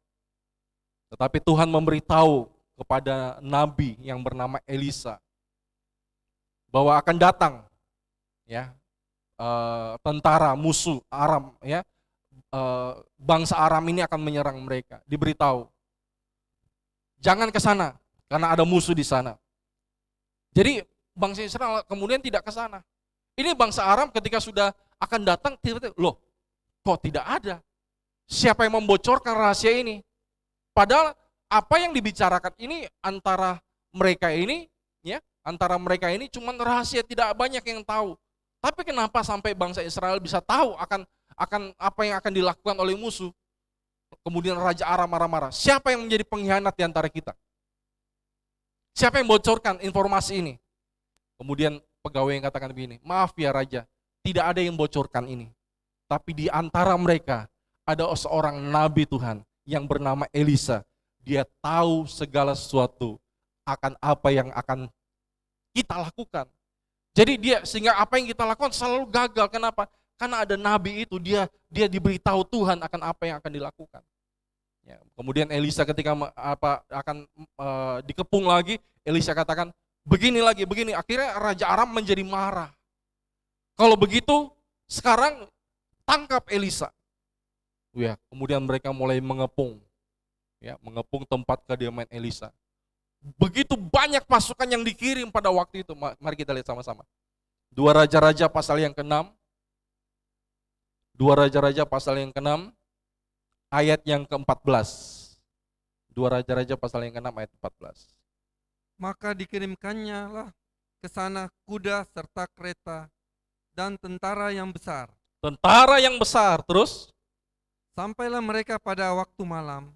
tetapi Tuhan memberitahu kepada nabi yang bernama Elisa bahwa akan datang ya tentara musuh Aram, ya, bangsa Aram ini akan menyerang mereka. Diberitahu, jangan ke sana karena ada musuh di sana. Jadi bangsa Israel kemudian tidak ke sana. Ini bangsa Aram ketika sudah akan datang, tiba-tiba, loh, kok tidak ada? Siapa yang membocorkan rahasia ini? Padahal apa yang dibicarakan ini antara mereka ini, ya, antara mereka ini cuma rahasia, tidak banyak yang tahu. Tapi kenapa sampai bangsa Israel bisa tahu akan apa yang akan dilakukan oleh musuh? Kemudian Raja Aram marah-marah. Siapa yang menjadi pengkhianat di antara kita? Siapa yang bocorkan informasi ini? Kemudian pegawai yang katakan begini, maaf ya Raja, tidak ada yang bocorkan ini. Tapi di antara mereka ada seorang nabi Tuhan yang bernama Elisa. Dia tahu segala sesuatu akan apa yang akan kita lakukan. Jadi sehingga apa yang kita lakukan selalu gagal. Kenapa? Karena ada nabi itu, dia diberitahu Tuhan akan apa yang akan dilakukan. Ya, kemudian Elisa ketika akan dikepung lagi, Elisa katakan, begini lagi, begini. Akhirnya Raja Aram menjadi marah. Kalau begitu, sekarang tangkap Elisa. Ya, kemudian mereka mulai mengepung tempat kediaman Elisa. Begitu banyak pasukan yang dikirim pada waktu itu. Mari kita lihat sama-sama. 2 Raja-Raja pasal yang ke-6. 2 Raja-Raja pasal yang ke-6 ayat yang ke-14. 2 Raja-Raja pasal yang ke-6 ayat 14. Maka dikirimkannya lah ke sana kuda serta kereta dan tentara yang besar. Tentara yang besar, terus? Sampailah mereka pada waktu malam,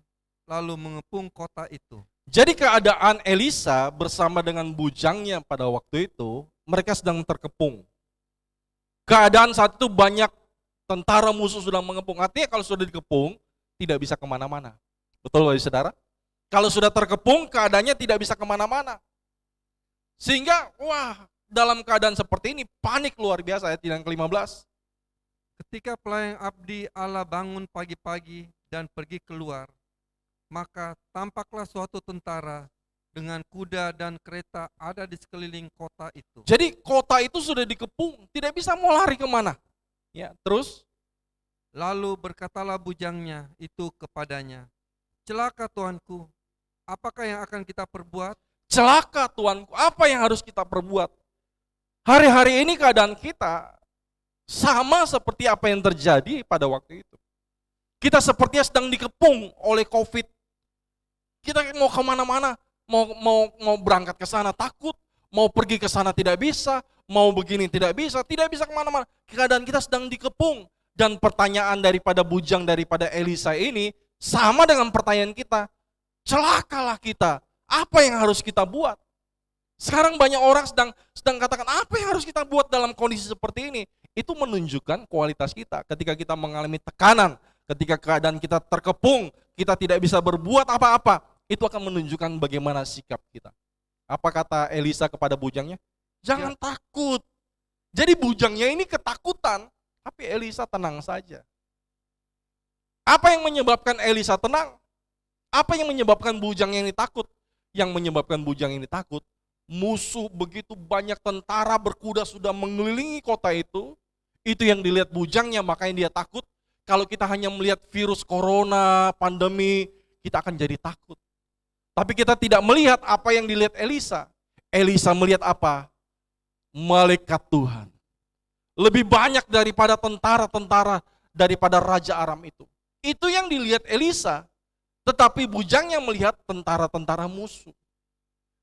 lalu mengepung kota itu. Jadi keadaan Elisa bersama dengan bujangnya pada waktu itu, mereka sedang terkepung. Keadaan saat itu banyak tentara musuh sedang mengepung. Artinya kalau sudah dikepung, tidak bisa kemana-mana. Betul Bapak Saudara? Kalau sudah terkepung, keadaannya tidak bisa kemana-mana. Sehingga, dalam keadaan seperti ini, panik luar biasa, ayat yang ke-15. Ketika pelayan abdi Allah bangun pagi-pagi dan pergi keluar, maka tampaklah suatu tentara dengan kuda dan kereta ada di sekeliling kota itu. Jadi kota itu sudah dikepung, tidak bisa mau lari kemana. Ya, terus Lalu berkatalah bujangnya itu kepadanya, "Celaka tuanku, apakah yang akan kita perbuat?" celaka Tuanku, apa yang harus kita perbuat? Hari-hari ini keadaan kita sama seperti apa yang terjadi pada waktu itu. Kita sepertinya sedang dikepung oleh COVID. Kita mau kemana-mana, mau berangkat ke sana takut, mau pergi ke sana tidak bisa, mau begini tidak bisa kemana-mana. Keadaan kita sedang dikepung. Dan pertanyaan daripada bujang daripada Elisa ini sama dengan pertanyaan kita. Celakalah kita, apa yang harus kita buat? Sekarang banyak orang sedang katakan, apa yang harus kita buat dalam kondisi seperti ini? Itu menunjukkan kualitas kita. Ketika kita mengalami tekanan, ketika keadaan kita terkepung, kita tidak bisa berbuat apa-apa, itu akan menunjukkan bagaimana sikap kita. Apa kata Elisa kepada bujangnya? Jangan takut. Jadi bujangnya ini ketakutan, tapi Elisa tenang saja. Apa yang menyebabkan Elisa tenang? Apa yang menyebabkan bujangnya ini takut? Yang menyebabkan bujang ini takut, musuh begitu banyak tentara berkuda sudah mengelilingi kota itu yang dilihat bujangnya, makanya dia takut. Kalau kita hanya melihat virus corona, pandemi, kita akan jadi takut. Tapi kita tidak melihat apa yang dilihat Elisa. Elisa melihat apa? Malaikat Tuhan. Lebih banyak daripada tentara-tentara daripada Raja Aram itu. Itu yang dilihat Elisa. Tetapi bujangnya melihat tentara-tentara musuh.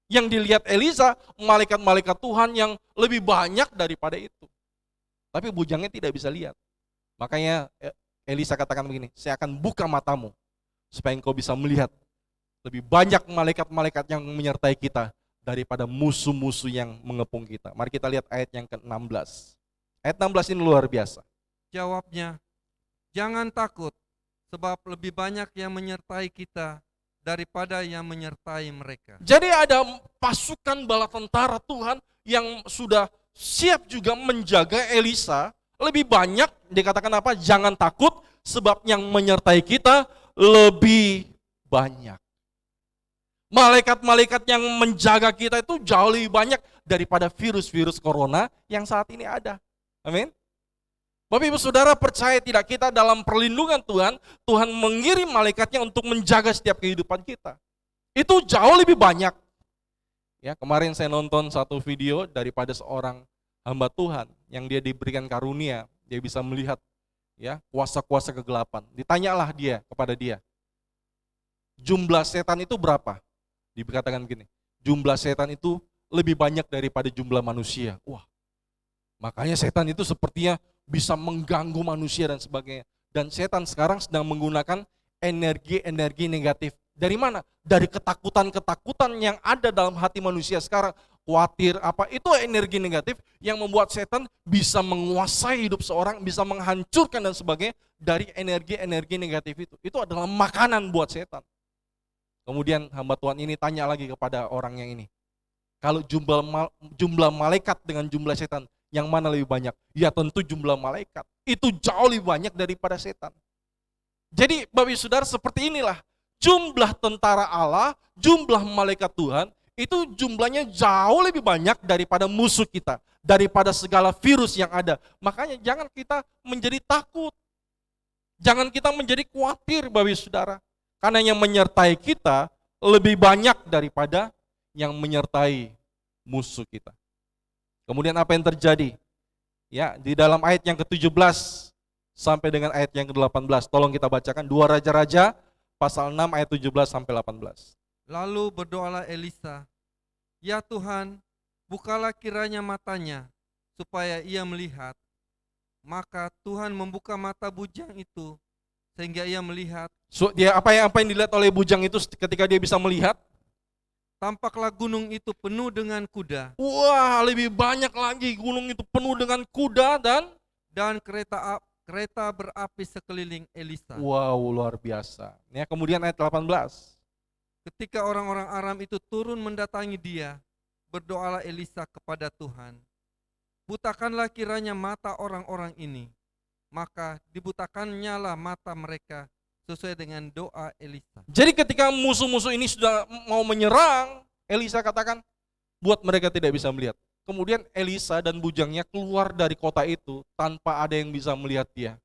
Yang dilihat Elisa, malaikat-malaikat Tuhan yang lebih banyak daripada itu. Tapi bujangnya tidak bisa lihat. Makanya Elisa katakan begini, saya akan buka matamu supaya engkau bisa melihat lebih banyak malaikat-malaikat yang menyertai kita daripada musuh-musuh yang mengepung kita. Mari kita lihat ayat yang ke-16. Ayat 16 ini luar biasa. Jawabnya, "Jangan takut, sebab lebih banyak yang menyertai kita daripada yang menyertai mereka." Jadi ada pasukan bala tentara Tuhan yang sudah siap juga menjaga Elisa. Lebih banyak, dikatakan apa? Jangan takut, sebab yang menyertai kita lebih banyak. Malaikat-malaikat yang menjaga kita itu jauh lebih banyak daripada virus-virus corona yang saat ini ada. Amin. Bapak Ibu Saudara, percaya tidak, kita dalam perlindungan Tuhan, Tuhan mengirim malaikatnya untuk menjaga setiap kehidupan kita. Itu jauh lebih banyak. Ya, kemarin saya nonton satu video daripada seorang hamba Tuhan yang dia diberikan karunia, dia bisa melihat ya kuasa-kuasa kegelapan. Ditanyalah dia kepada dia, jumlah setan itu berapa? Dikatakan begini, jumlah setan itu lebih banyak daripada jumlah manusia. Wah, makanya setan itu sepertinya bisa mengganggu manusia dan sebagainya. Dan setan sekarang sedang menggunakan energi-energi negatif. Dari mana? Dari ketakutan-ketakutan yang ada dalam hati manusia sekarang. Khawatir apa, itu energi negatif yang membuat setan bisa menguasai hidup seorang, bisa menghancurkan dan sebagainya dari energi-energi negatif itu. Itu adalah makanan buat setan. Kemudian hamba Tuhan ini tanya lagi kepada orang yang ini, kalau jumlah malaikat dengan jumlah setan, yang mana lebih banyak? Ya tentu jumlah malaikat. Itu jauh lebih banyak daripada setan. Jadi Bapak Ibu Saudara, seperti inilah jumlah tentara Allah, jumlah malaikat Tuhan, itu jumlahnya jauh lebih banyak daripada musuh kita, daripada segala virus yang ada. Makanya jangan kita menjadi takut. Jangan kita menjadi khawatir Bapak Ibu Saudara. Karena yang menyertai kita lebih banyak daripada yang menyertai musuh kita. Kemudian apa yang terjadi? Ya, di dalam ayat yang ke-17 sampai dengan ayat yang ke-18. Tolong kita bacakan 2 Raja-Raja pasal 6 ayat 17 sampai 18. Lalu berdoalah Elisa, "Ya Tuhan, bukalah kiranya matanya, supaya ia melihat." Maka Tuhan membuka mata bujang itu, sehingga ia melihat, Dia apa yang dilihat oleh bujang itu ketika dia bisa melihat? Tampaklah gunung itu penuh dengan kuda Wah, lebih banyak lagi, gunung itu penuh dengan kuda dan kereta berapi sekeliling Elisa. wow, luar biasa. Ya, kemudian ayat 18. Ketika orang-orang Aram itu turun mendatangi dia, berdoalah Elisa kepada Tuhan, butakanlah kiranya mata orang-orang ini. Maka dibutakannya lah mata mereka sesuai dengan doa Elisa. Jadi ketika musuh-musuh ini sudah mau menyerang, Elisa katakan, buat mereka tidak bisa melihat. Kemudian Elisa dan bujangnya keluar dari kota itu tanpa ada yang bisa melihat dia.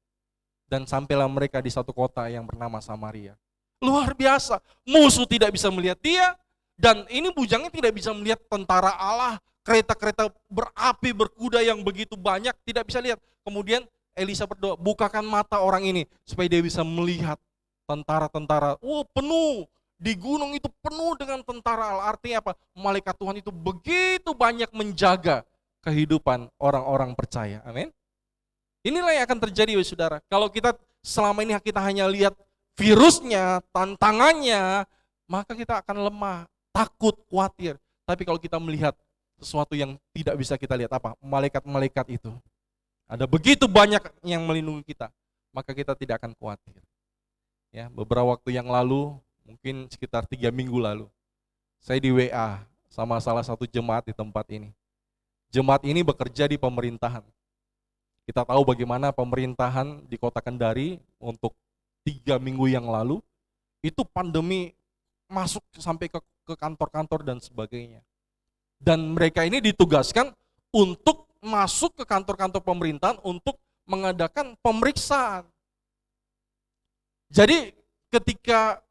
Dan sampailah mereka di satu kota yang bernama Samaria. Luar biasa, musuh tidak bisa melihat dia, dan ini bujangnya tidak bisa melihat tentara Allah, kereta-kereta berapi, berkuda yang begitu banyak, tidak bisa lihat. Kemudian Elisa berdoa, bukakan mata orang ini, supaya dia bisa melihat tentara-tentara. Penuh, di gunung itu penuh dengan tentara Allah. Artinya apa? Malaikat Tuhan itu begitu banyak menjaga kehidupan orang-orang percaya. Amin. Inilah yang akan terjadi, saudara. Kalau kita selama ini kita hanya lihat virusnya, tantangannya, maka kita akan lemah, takut, khawatir. Tapi kalau kita melihat sesuatu yang tidak bisa kita lihat, apa? Malaikat-malaikat itu. Ada begitu banyak yang melindungi kita, maka kita tidak akan khawatir. Ya, beberapa waktu yang lalu, mungkin sekitar 3 minggu lalu, saya di WA sama salah satu jemaat di tempat ini. Jemaat ini bekerja di pemerintahan. Kita tahu bagaimana pemerintahan di Kota Kendari untuk 3 minggu yang lalu, itu pandemi masuk sampai ke kantor-kantor dan sebagainya. Dan mereka ini ditugaskan untuk masuk ke kantor-kantor pemerintahan untuk mengadakan pemeriksaan. Jadi ketika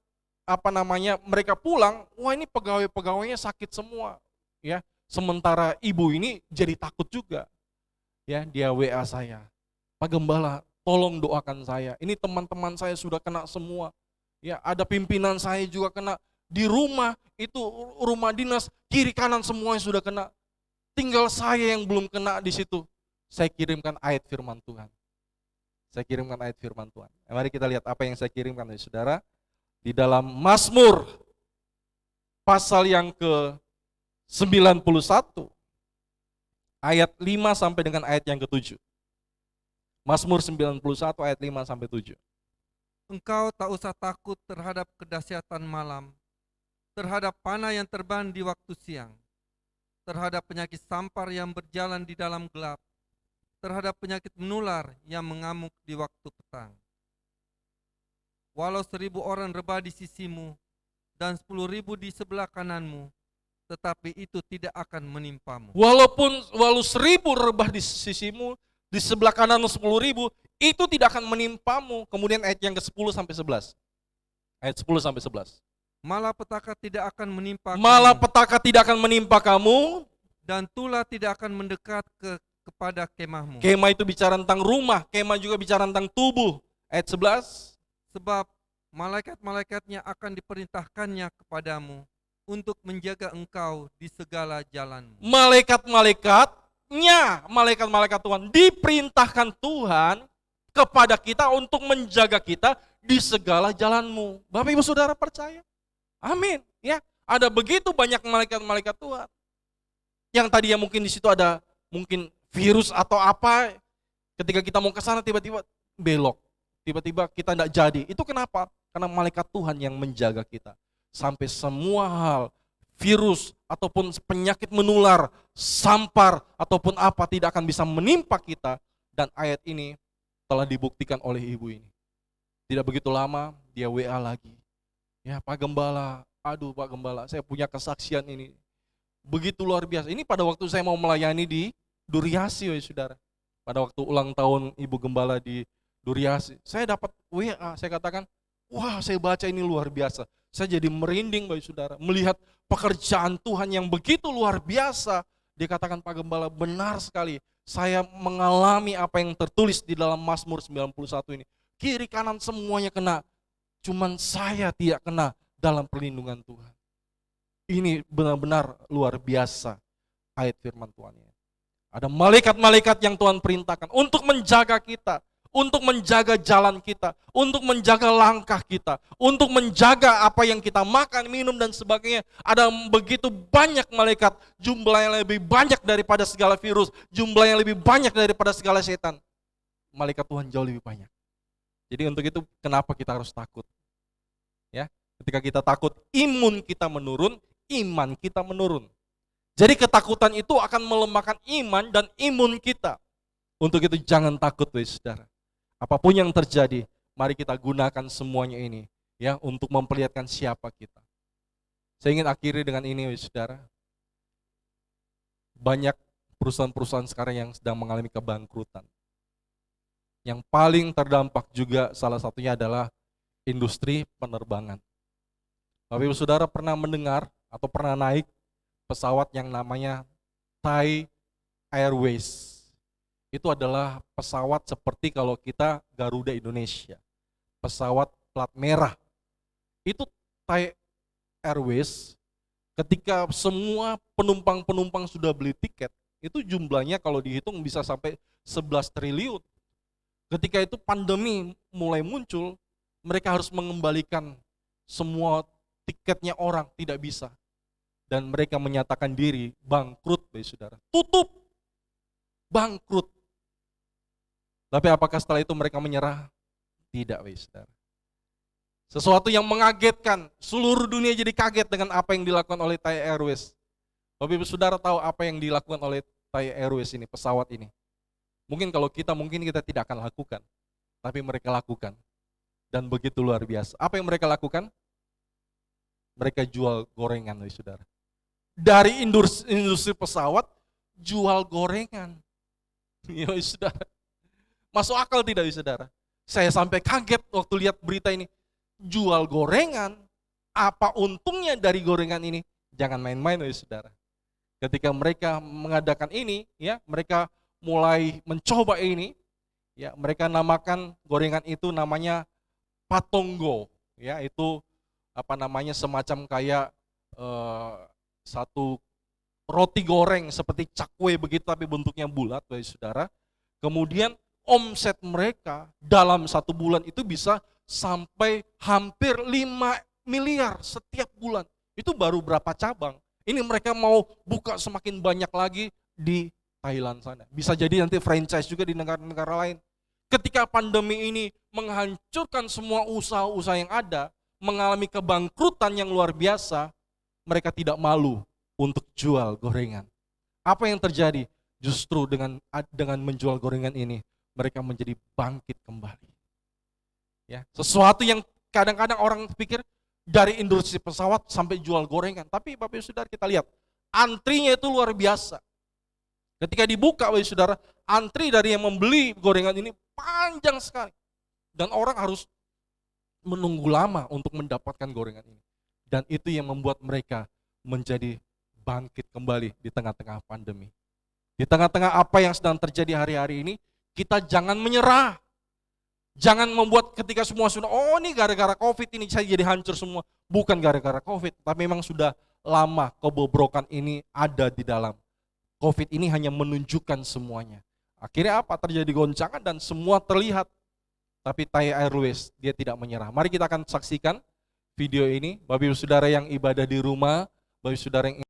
mereka pulang, wah ini pegawai-pegawainya sakit semua, ya. Sementara ibu ini jadi takut juga. Ya, dia WA saya, Pak Gembala, tolong doakan saya. Ini teman-teman saya sudah kena semua. Ya, ada pimpinan saya juga kena. Di rumah itu rumah dinas kiri kanan semuanya sudah kena. Tinggal saya yang belum kena di situ. Saya kirimkan ayat firman Tuhan. Mari kita lihat apa yang saya kirimkan dari saudara. Di dalam Mazmur pasal yang ke-91 ayat 5 sampai dengan ayat yang ke-7. Mazmur 91 ayat 5 sampai 7. Engkau tak usah takut terhadap kedahsyatan malam, terhadap panah yang terbang di waktu siang, terhadap penyakit sampar yang berjalan di dalam gelap, terhadap penyakit menular yang mengamuk di waktu petang. Walau 1.000 orang rebah di sisimu dan 10.000 di sebelah kananmu, tetapi itu tidak akan menimpamu. Walau 1.000 rebah di sisimu, di sebelah kanan 10.000, itu tidak akan menimpamu. Kemudian ayat yang ke-10 sampai 11. Ayat 10 sampai 11. Malapetaka tidak akan menimpa Malapetaka tidak akan menimpa kamu, dan tulah tidak akan mendekat kepada kemahmu. Kemah itu bicara tentang rumah, kemah juga bicara tentang tubuh. Ayat 11. Sebab malaikat-malaikatnya akan diperintahkannya kepadamu untuk menjaga engkau di segala jalanmu. Malaikat-malaikat Tuhan diperintahkan Tuhan kepada kita untuk menjaga kita di segala jalanmu. Bapak Ibu Saudara percaya? Amin. Ya, ada begitu banyak malaikat-malaikat Tuhan. Yang tadinya mungkin di situ ada mungkin virus atau apa, ketika kita mau ke sana tiba-tiba belok. Tiba-tiba kita tidak jadi. Itu kenapa? Karena malaikat Tuhan yang menjaga kita. Sampai semua hal, virus ataupun penyakit menular, sampar ataupun apa tidak akan bisa menimpa kita. Dan ayat ini telah dibuktikan oleh ibu ini. Tidak begitu lama dia WA lagi. Ya Pak Gembala, aduh Pak Gembala, saya punya kesaksian ini. Begitu luar biasa. Ini pada waktu saya mau melayani di Duriasi, saudara. Pada waktu ulang tahun Ibu Gembala di Duriasi, saya dapat WA, saya katakan, wah saya baca ini luar biasa. Saya jadi merinding, saudara, melihat pekerjaan Tuhan yang begitu luar biasa. Dia katakan, Pak Gembala, benar sekali, saya mengalami apa yang tertulis di dalam Mazmur 91 ini. Kiri kanan semuanya kena, cuman saya tidak kena dalam perlindungan Tuhan. Ini benar-benar luar biasa ayat firman Tuhan. Ada malaikat-malaikat yang Tuhan perintahkan untuk menjaga kita, untuk menjaga jalan kita, untuk menjaga langkah kita, untuk menjaga apa yang kita makan, minum, dan sebagainya. Ada begitu banyak malaikat, jumlah yang lebih banyak daripada segala virus, jumlah yang lebih banyak daripada segala setan. Malaikat Tuhan jauh lebih banyak. Jadi untuk itu kenapa kita harus takut? Ya, ketika kita takut, imun kita menurun, iman kita menurun. Jadi ketakutan itu akan melemahkan iman dan imun kita. Untuk itu jangan takut, saudara. Apapun yang terjadi, mari kita gunakan semuanya ini ya untuk memperlihatkan siapa kita. Saya ingin akhiri dengan ini, saudara. Banyak perusahaan-perusahaan sekarang yang sedang mengalami kebangkrutan. Yang paling terdampak juga salah satunya adalah industri penerbangan. Bapak Ibu Saudara pernah mendengar atau pernah naik pesawat yang namanya Thai Airways. Itu adalah pesawat seperti kalau kita Garuda Indonesia. Pesawat plat merah. Itu Thai Airways, ketika semua penumpang-penumpang sudah beli tiket, itu jumlahnya kalau dihitung bisa sampai 11 triliun. Ketika itu pandemi mulai muncul, mereka harus mengembalikan semua tiketnya orang, tidak bisa. Dan mereka menyatakan diri bangkrut, saudara. Tutup, bangkrut. Tapi apakah setelah itu mereka menyerah? Tidak, saudara. Sesuatu yang mengagetkan, seluruh dunia jadi kaget dengan apa yang dilakukan oleh Thai Airways. Bapak Ibu Saudara tahu apa yang dilakukan oleh Thai Airways ini, pesawat ini. Mungkin kalau kita tidak akan lakukan, tapi mereka lakukan. Dan begitu luar biasa. Apa yang mereka lakukan? Mereka jual gorengan, saudara. Dari industri pesawat, jual gorengan. Ya, saudara. Masuk akal tidak, saudara? Saya sampai kaget waktu lihat berita ini. Jual gorengan, apa untungnya dari gorengan ini? Jangan main-main, saudara. Ketika mereka mengadakan ini, ya, mereka mulai mencoba ini, ya, mereka namakan gorengan itu namanya patonggo, ya, itu semacam kayak satu roti goreng seperti cakwe begitu tapi bentuknya bulat, saudara. Kemudian omset mereka dalam 1 bulan itu bisa sampai hampir 5 miliar setiap bulan. Itu baru berapa cabang. Ini mereka mau buka semakin banyak lagi di Thailand sana. Bisa jadi nanti franchise juga di negara-negara lain. Ketika pandemi ini menghancurkan semua usaha-usaha yang ada, mengalami kebangkrutan yang luar biasa, mereka tidak malu untuk jual gorengan. Apa yang terjadi? Justru dengan menjual gorengan ini, mereka menjadi bangkit kembali. Ya, sesuatu yang kadang-kadang orang pikir dari industri pesawat sampai jual gorengan. Tapi Bapak Ibu Saudara kita lihat, antrinya itu luar biasa. Ketika dibuka, saudara, antri dari yang membeli gorengan ini panjang sekali. Dan orang harus menunggu lama untuk mendapatkan gorengan ini. Dan itu yang membuat mereka menjadi bangkit kembali di tengah-tengah pandemi. Di tengah-tengah apa yang sedang terjadi hari-hari ini, kita jangan menyerah. Jangan membuat ketika semua sudah, oh ini gara-gara COVID ini saya jadi hancur semua. Bukan gara-gara COVID, tapi memang sudah lama kebobrokan ini ada di dalam. COVID ini hanya menunjukkan semuanya. Akhirnya apa? Terjadi goncangan dan semua terlihat. Tapi Thai Airways dia tidak menyerah. Mari kita akan saksikan video ini. Bapak Ibu Saudara yang ibadah di rumah, Bapak Ibu Saudara yang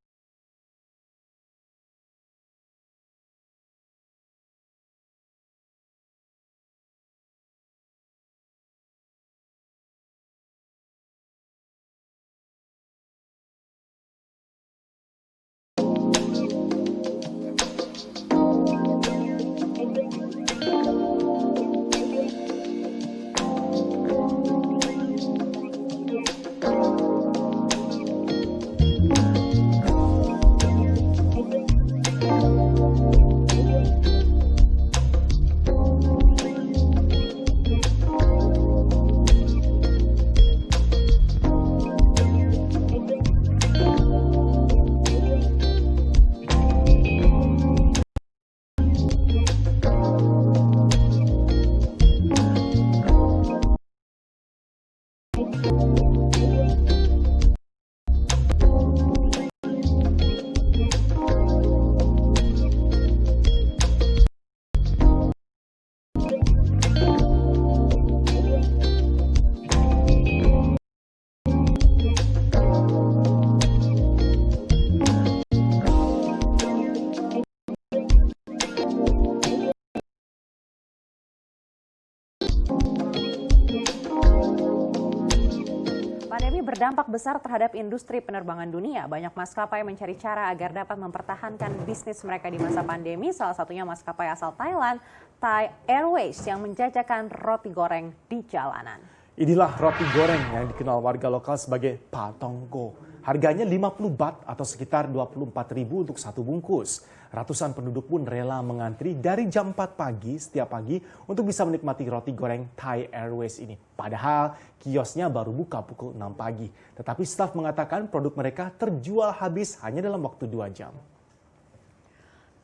berdampak besar terhadap industri penerbangan dunia. Banyak maskapai mencari cara agar dapat mempertahankan bisnis mereka di masa pandemi. Salah satunya maskapai asal Thailand, Thai Airways, yang menjajakan roti goreng di jalanan. Inilah roti goreng yang dikenal warga lokal sebagai patongko. Harganya 50 baht atau sekitar 24.000 untuk satu bungkus. Ratusan penduduk pun rela mengantri dari jam 4 pagi setiap pagi untuk bisa menikmati roti goreng Thai Airways ini. Padahal kiosnya baru buka pukul 6 pagi. Tetapi staf mengatakan produk mereka terjual habis hanya dalam waktu 2 jam.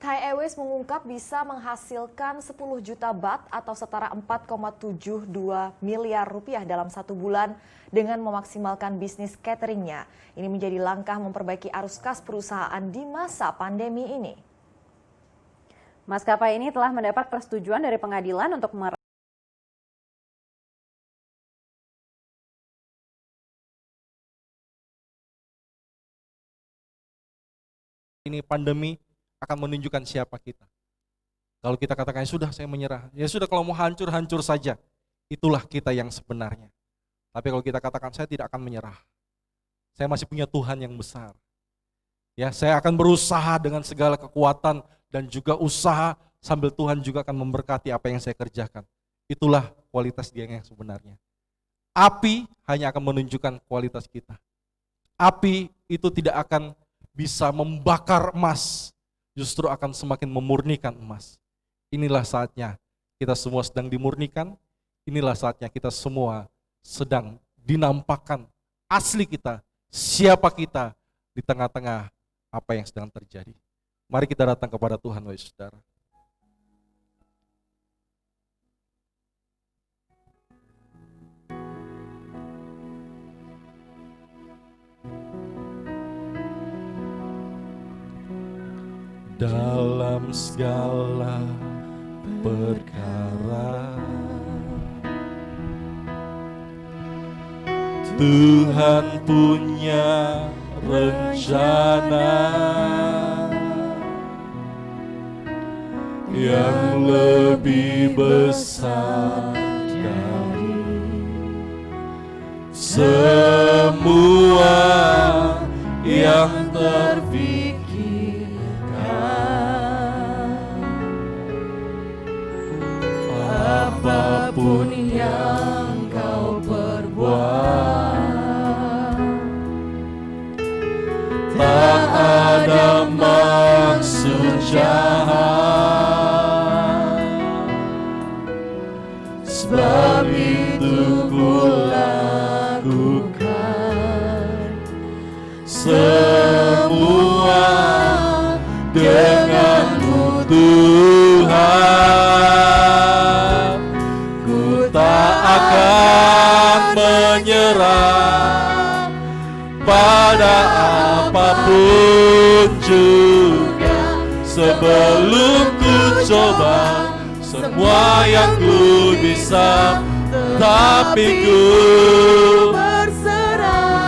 Thai Airways mengungkap bisa menghasilkan 10 juta baht atau setara 4,72 miliar rupiah dalam satu bulan dengan memaksimalkan bisnis cateringnya. Ini menjadi langkah memperbaiki arus kas perusahaan di masa pandemi ini. Maskapai ini telah mendapat persetujuan dari pengadilan untuk ini pandemi akan menunjukkan siapa kita. Kalau kita katakan sudah saya menyerah, ya sudah kalau mau hancur, hancur saja. Itulah kita yang sebenarnya. Tapi kalau kita katakan saya tidak akan menyerah. Saya masih punya Tuhan yang besar. Ya, saya akan berusaha dengan segala kekuatan dan juga usaha sambil Tuhan juga akan memberkati apa yang saya kerjakan. Itulah kualitas dia yang sebenarnya. Api hanya akan menunjukkan kualitas kita. Api itu tidak akan bisa membakar emas, justru akan semakin memurnikan emas. Inilah saatnya kita semua sedang dimurnikan, inilah saatnya kita semua sedang dinampakkan asli kita, siapa kita di tengah-tengah apa yang sedang terjadi. Mari kita datang kepada Tuhan, wahai saudara. Dalam segala perkara Tuhan punya rencana yang lebih besar dari semua yang terpikirkan. Apapun yang kau perbuat, tak ada maksud jahat, sebab itu ku lakukan semua denganmu Tuhan. Ku tak akan menyerah pada apapun juga, sebelum ku coba semua yang ku bisa, tapi ku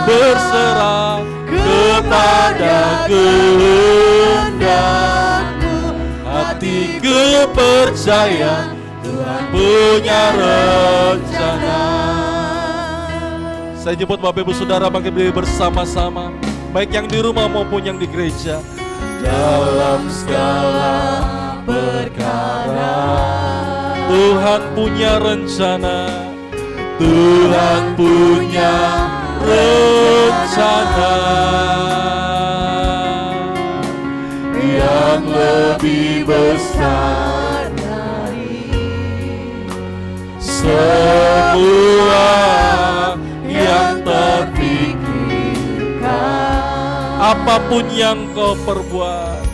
berserah kepada kehendakmu. Hatiku percaya Tuhan punya rencana. Saya jemput Bapak Ibu Saudara bangkit berdiri bersama-sama, baik yang di rumah maupun yang di gereja. Dalam segala perkara Tuhan punya rencana, Tuhan punya rencana yang lebih besar dari semua yang terpikirkan. Apapun yang kau perbuat,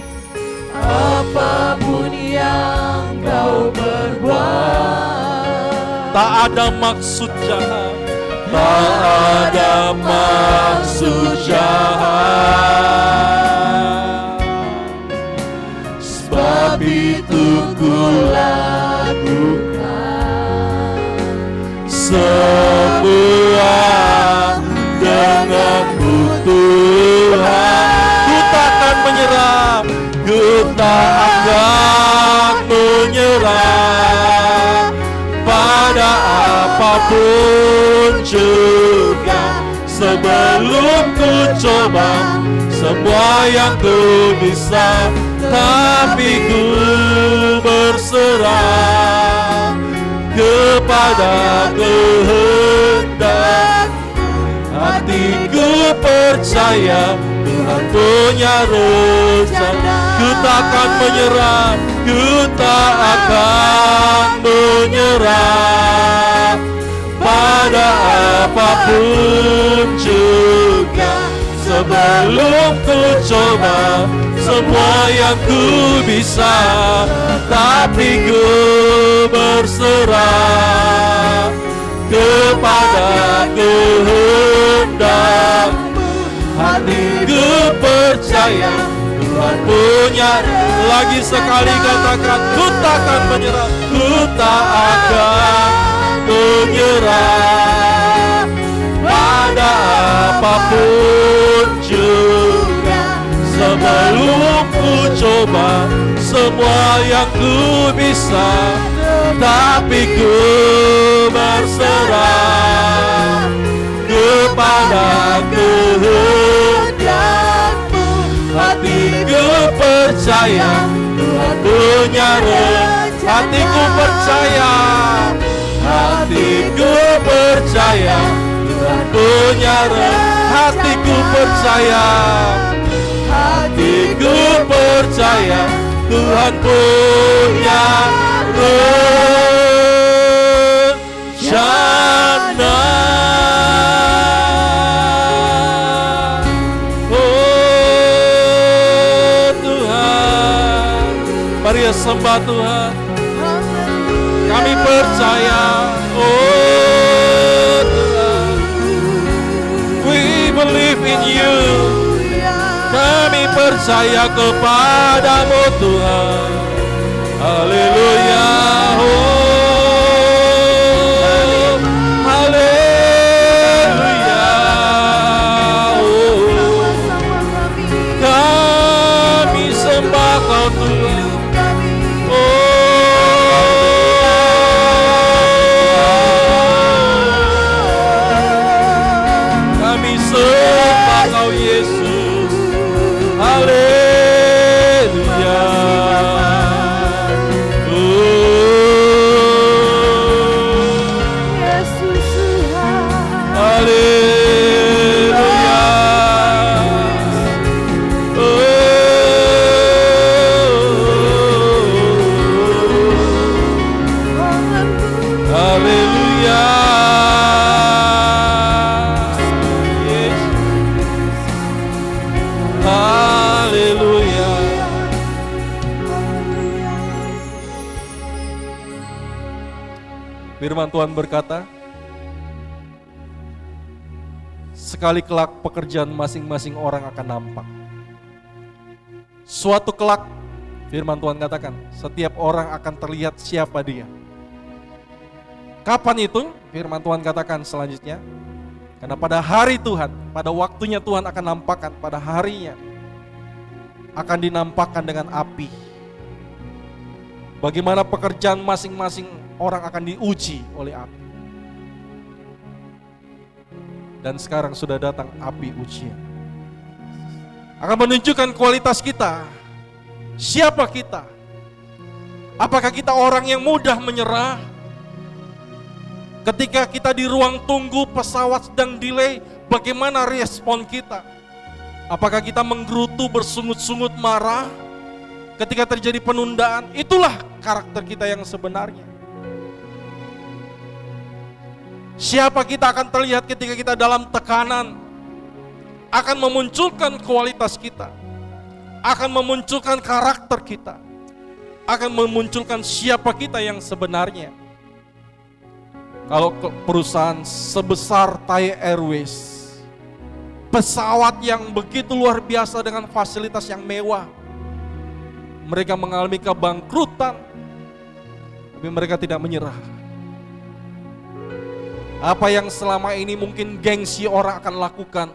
apapun yang kau perbuat, tak ada maksud jahat, tak ada maksud jahat, sebab itu ku lakukan semua denganmu Tuhan. Ku takkan menyerah, ku tak akan menyerah pada apapun juga, sebelum ku coba semua yang ku bisa, tapi ku berserah kepada kehendak. Hatiku percaya Tuhan punya rencana. Ku takkan menyerah, ku tak akan menyerah pada apapun juga. Sebelum ku coba semua yang ku bisa, tapi ku berserah kepada kehendak-Mu. Hatiku percaya Tuhan punya. Lagi sekali katakan, ku takkan menyerah, ku tak akan menyerah pada apapun juga. Sebelum ku coba semua yang ku bisa, tapi ku berserah kepada kehendak-Mu. Hatiku percaya Tuhan punya rencana. Hatiku percaya, hatiku percaya Tuhan punya rencana. Hatiku percaya, hatiku percaya Tuhan punya rencana. Oh Tuhan, mari sembah Tuhan. Kami percaya, oh Tuhan, we believe in you. Kami percaya kepadamu Tuhan. Haleluya. Oh, haleluya. Oh, kami sembah Kau Tuhan. Kami sembah Kau Yesus. Haleluya. Yesus Tuhan. Haleluya. Haleluya. Haleluya. Firman Tuhan berkata, sekali kelak pekerjaan masing-masing orang akan nampak. Suatu kelak, firman Tuhan katakan, setiap orang akan terlihat siapa dia. Kapan itu? Firman Tuhan katakan selanjutnya, karena pada hari Tuhan, pada waktunya Tuhan akan nampakkan, pada harinya akan dinampakkan dengan api. Bagaimana pekerjaan masing-masing orang akan diuji oleh api. Dan sekarang sudah datang api ujian. Akan menunjukkan kualitas kita. Siapa kita? Apakah kita orang yang mudah menyerah? Ketika kita di ruang tunggu pesawat sedang delay, bagaimana respon kita? Apakah kita menggerutu, bersungut-sungut, marah? Ketika terjadi penundaan, itulah karakter kita yang sebenarnya. Siapa kita akan terlihat ketika kita dalam tekanan, akan memunculkan kualitas kita, akan memunculkan karakter kita, akan memunculkan siapa kita yang sebenarnya. Kalau perusahaan sebesar Thai Airways, pesawat yang begitu luar biasa dengan fasilitas yang mewah, mereka mengalami kebangkrutan, tapi mereka tidak menyerah. Apa yang selama ini mungkin gengsi orang akan lakukan,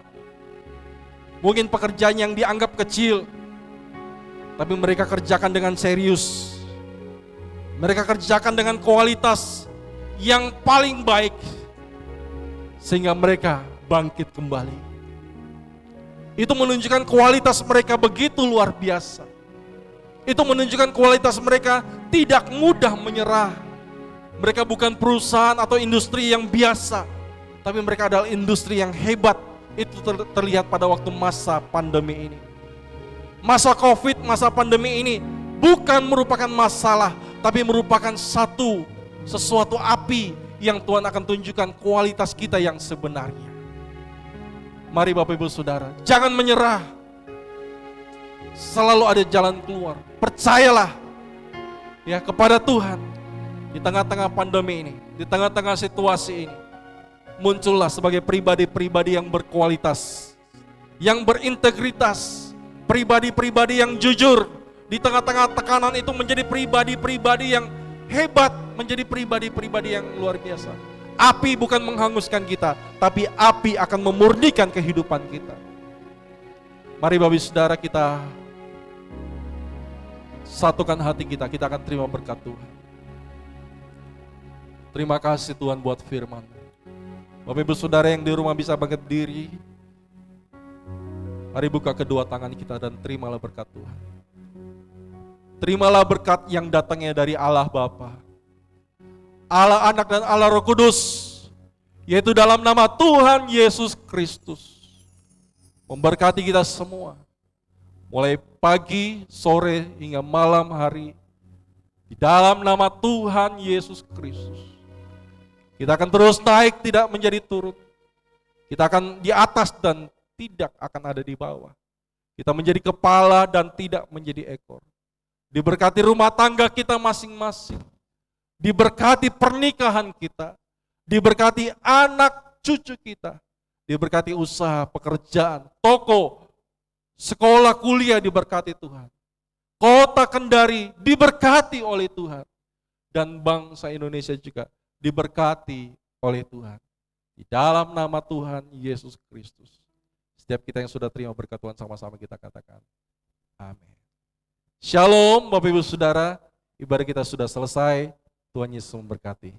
mungkin pekerjaan yang dianggap kecil, tapi mereka kerjakan dengan serius. Mereka kerjakan dengan kualitas yang paling baik, sehingga mereka bangkit kembali. Itu menunjukkan kualitas mereka begitu luar biasa. Itu menunjukkan kualitas mereka tidak mudah menyerah. Mereka bukan perusahaan atau industri yang biasa, tapi mereka adalah industri yang hebat. Itu terlihat pada waktu masa pandemi ini. Masa COVID, masa pandemi ini bukan merupakan masalah, tapi merupakan sesuatu api yang Tuhan akan tunjukkan kualitas kita yang sebenarnya. Mari Bapak Ibu Saudara, jangan menyerah. Selalu ada jalan keluar. Percayalah ya kepada Tuhan. Di tengah-tengah pandemi ini, di tengah-tengah situasi ini, muncullah sebagai pribadi-pribadi yang berkualitas, yang berintegritas, pribadi-pribadi yang jujur. Di tengah-tengah tekanan itu menjadi pribadi-pribadi yang hebat, menjadi pribadi-pribadi yang luar biasa. Api bukan menghanguskan kita, tapi api akan memurnikan kehidupan kita. Mari Bapak Ibu Saudara, kita satukan hati kita akan terima berkat Tuhan. Terima kasih Tuhan buat firman. Bapak Ibu Saudara yang di rumah bisa berdiri. Mari buka kedua tangan kita dan terimalah berkat Tuhan. Terimalah berkat yang datangnya dari Allah Bapa, Allah Anak dan Allah Roh Kudus, yaitu dalam nama Tuhan Yesus Kristus. Memberkati kita semua, mulai pagi, sore, hingga malam hari, di dalam nama Tuhan Yesus Kristus. Kita akan terus naik, tidak menjadi turun. Kita akan di atas dan tidak akan ada di bawah. Kita menjadi kepala dan tidak menjadi ekor. Diberkati rumah tangga kita masing-masing. Diberkati pernikahan kita. Diberkati anak cucu kita. Diberkati usaha, pekerjaan, toko, sekolah, kuliah diberkati Tuhan. Kota Kendari diberkati oleh Tuhan. Dan bangsa Indonesia juga diberkati oleh Tuhan. Di dalam nama Tuhan Yesus Kristus. Setiap kita yang sudah terima berkat Tuhan, sama-sama kita katakan amin. Shalom Bapak Ibu Saudara, ibadah kita sudah selesai. Tuhan Yesus memberkati.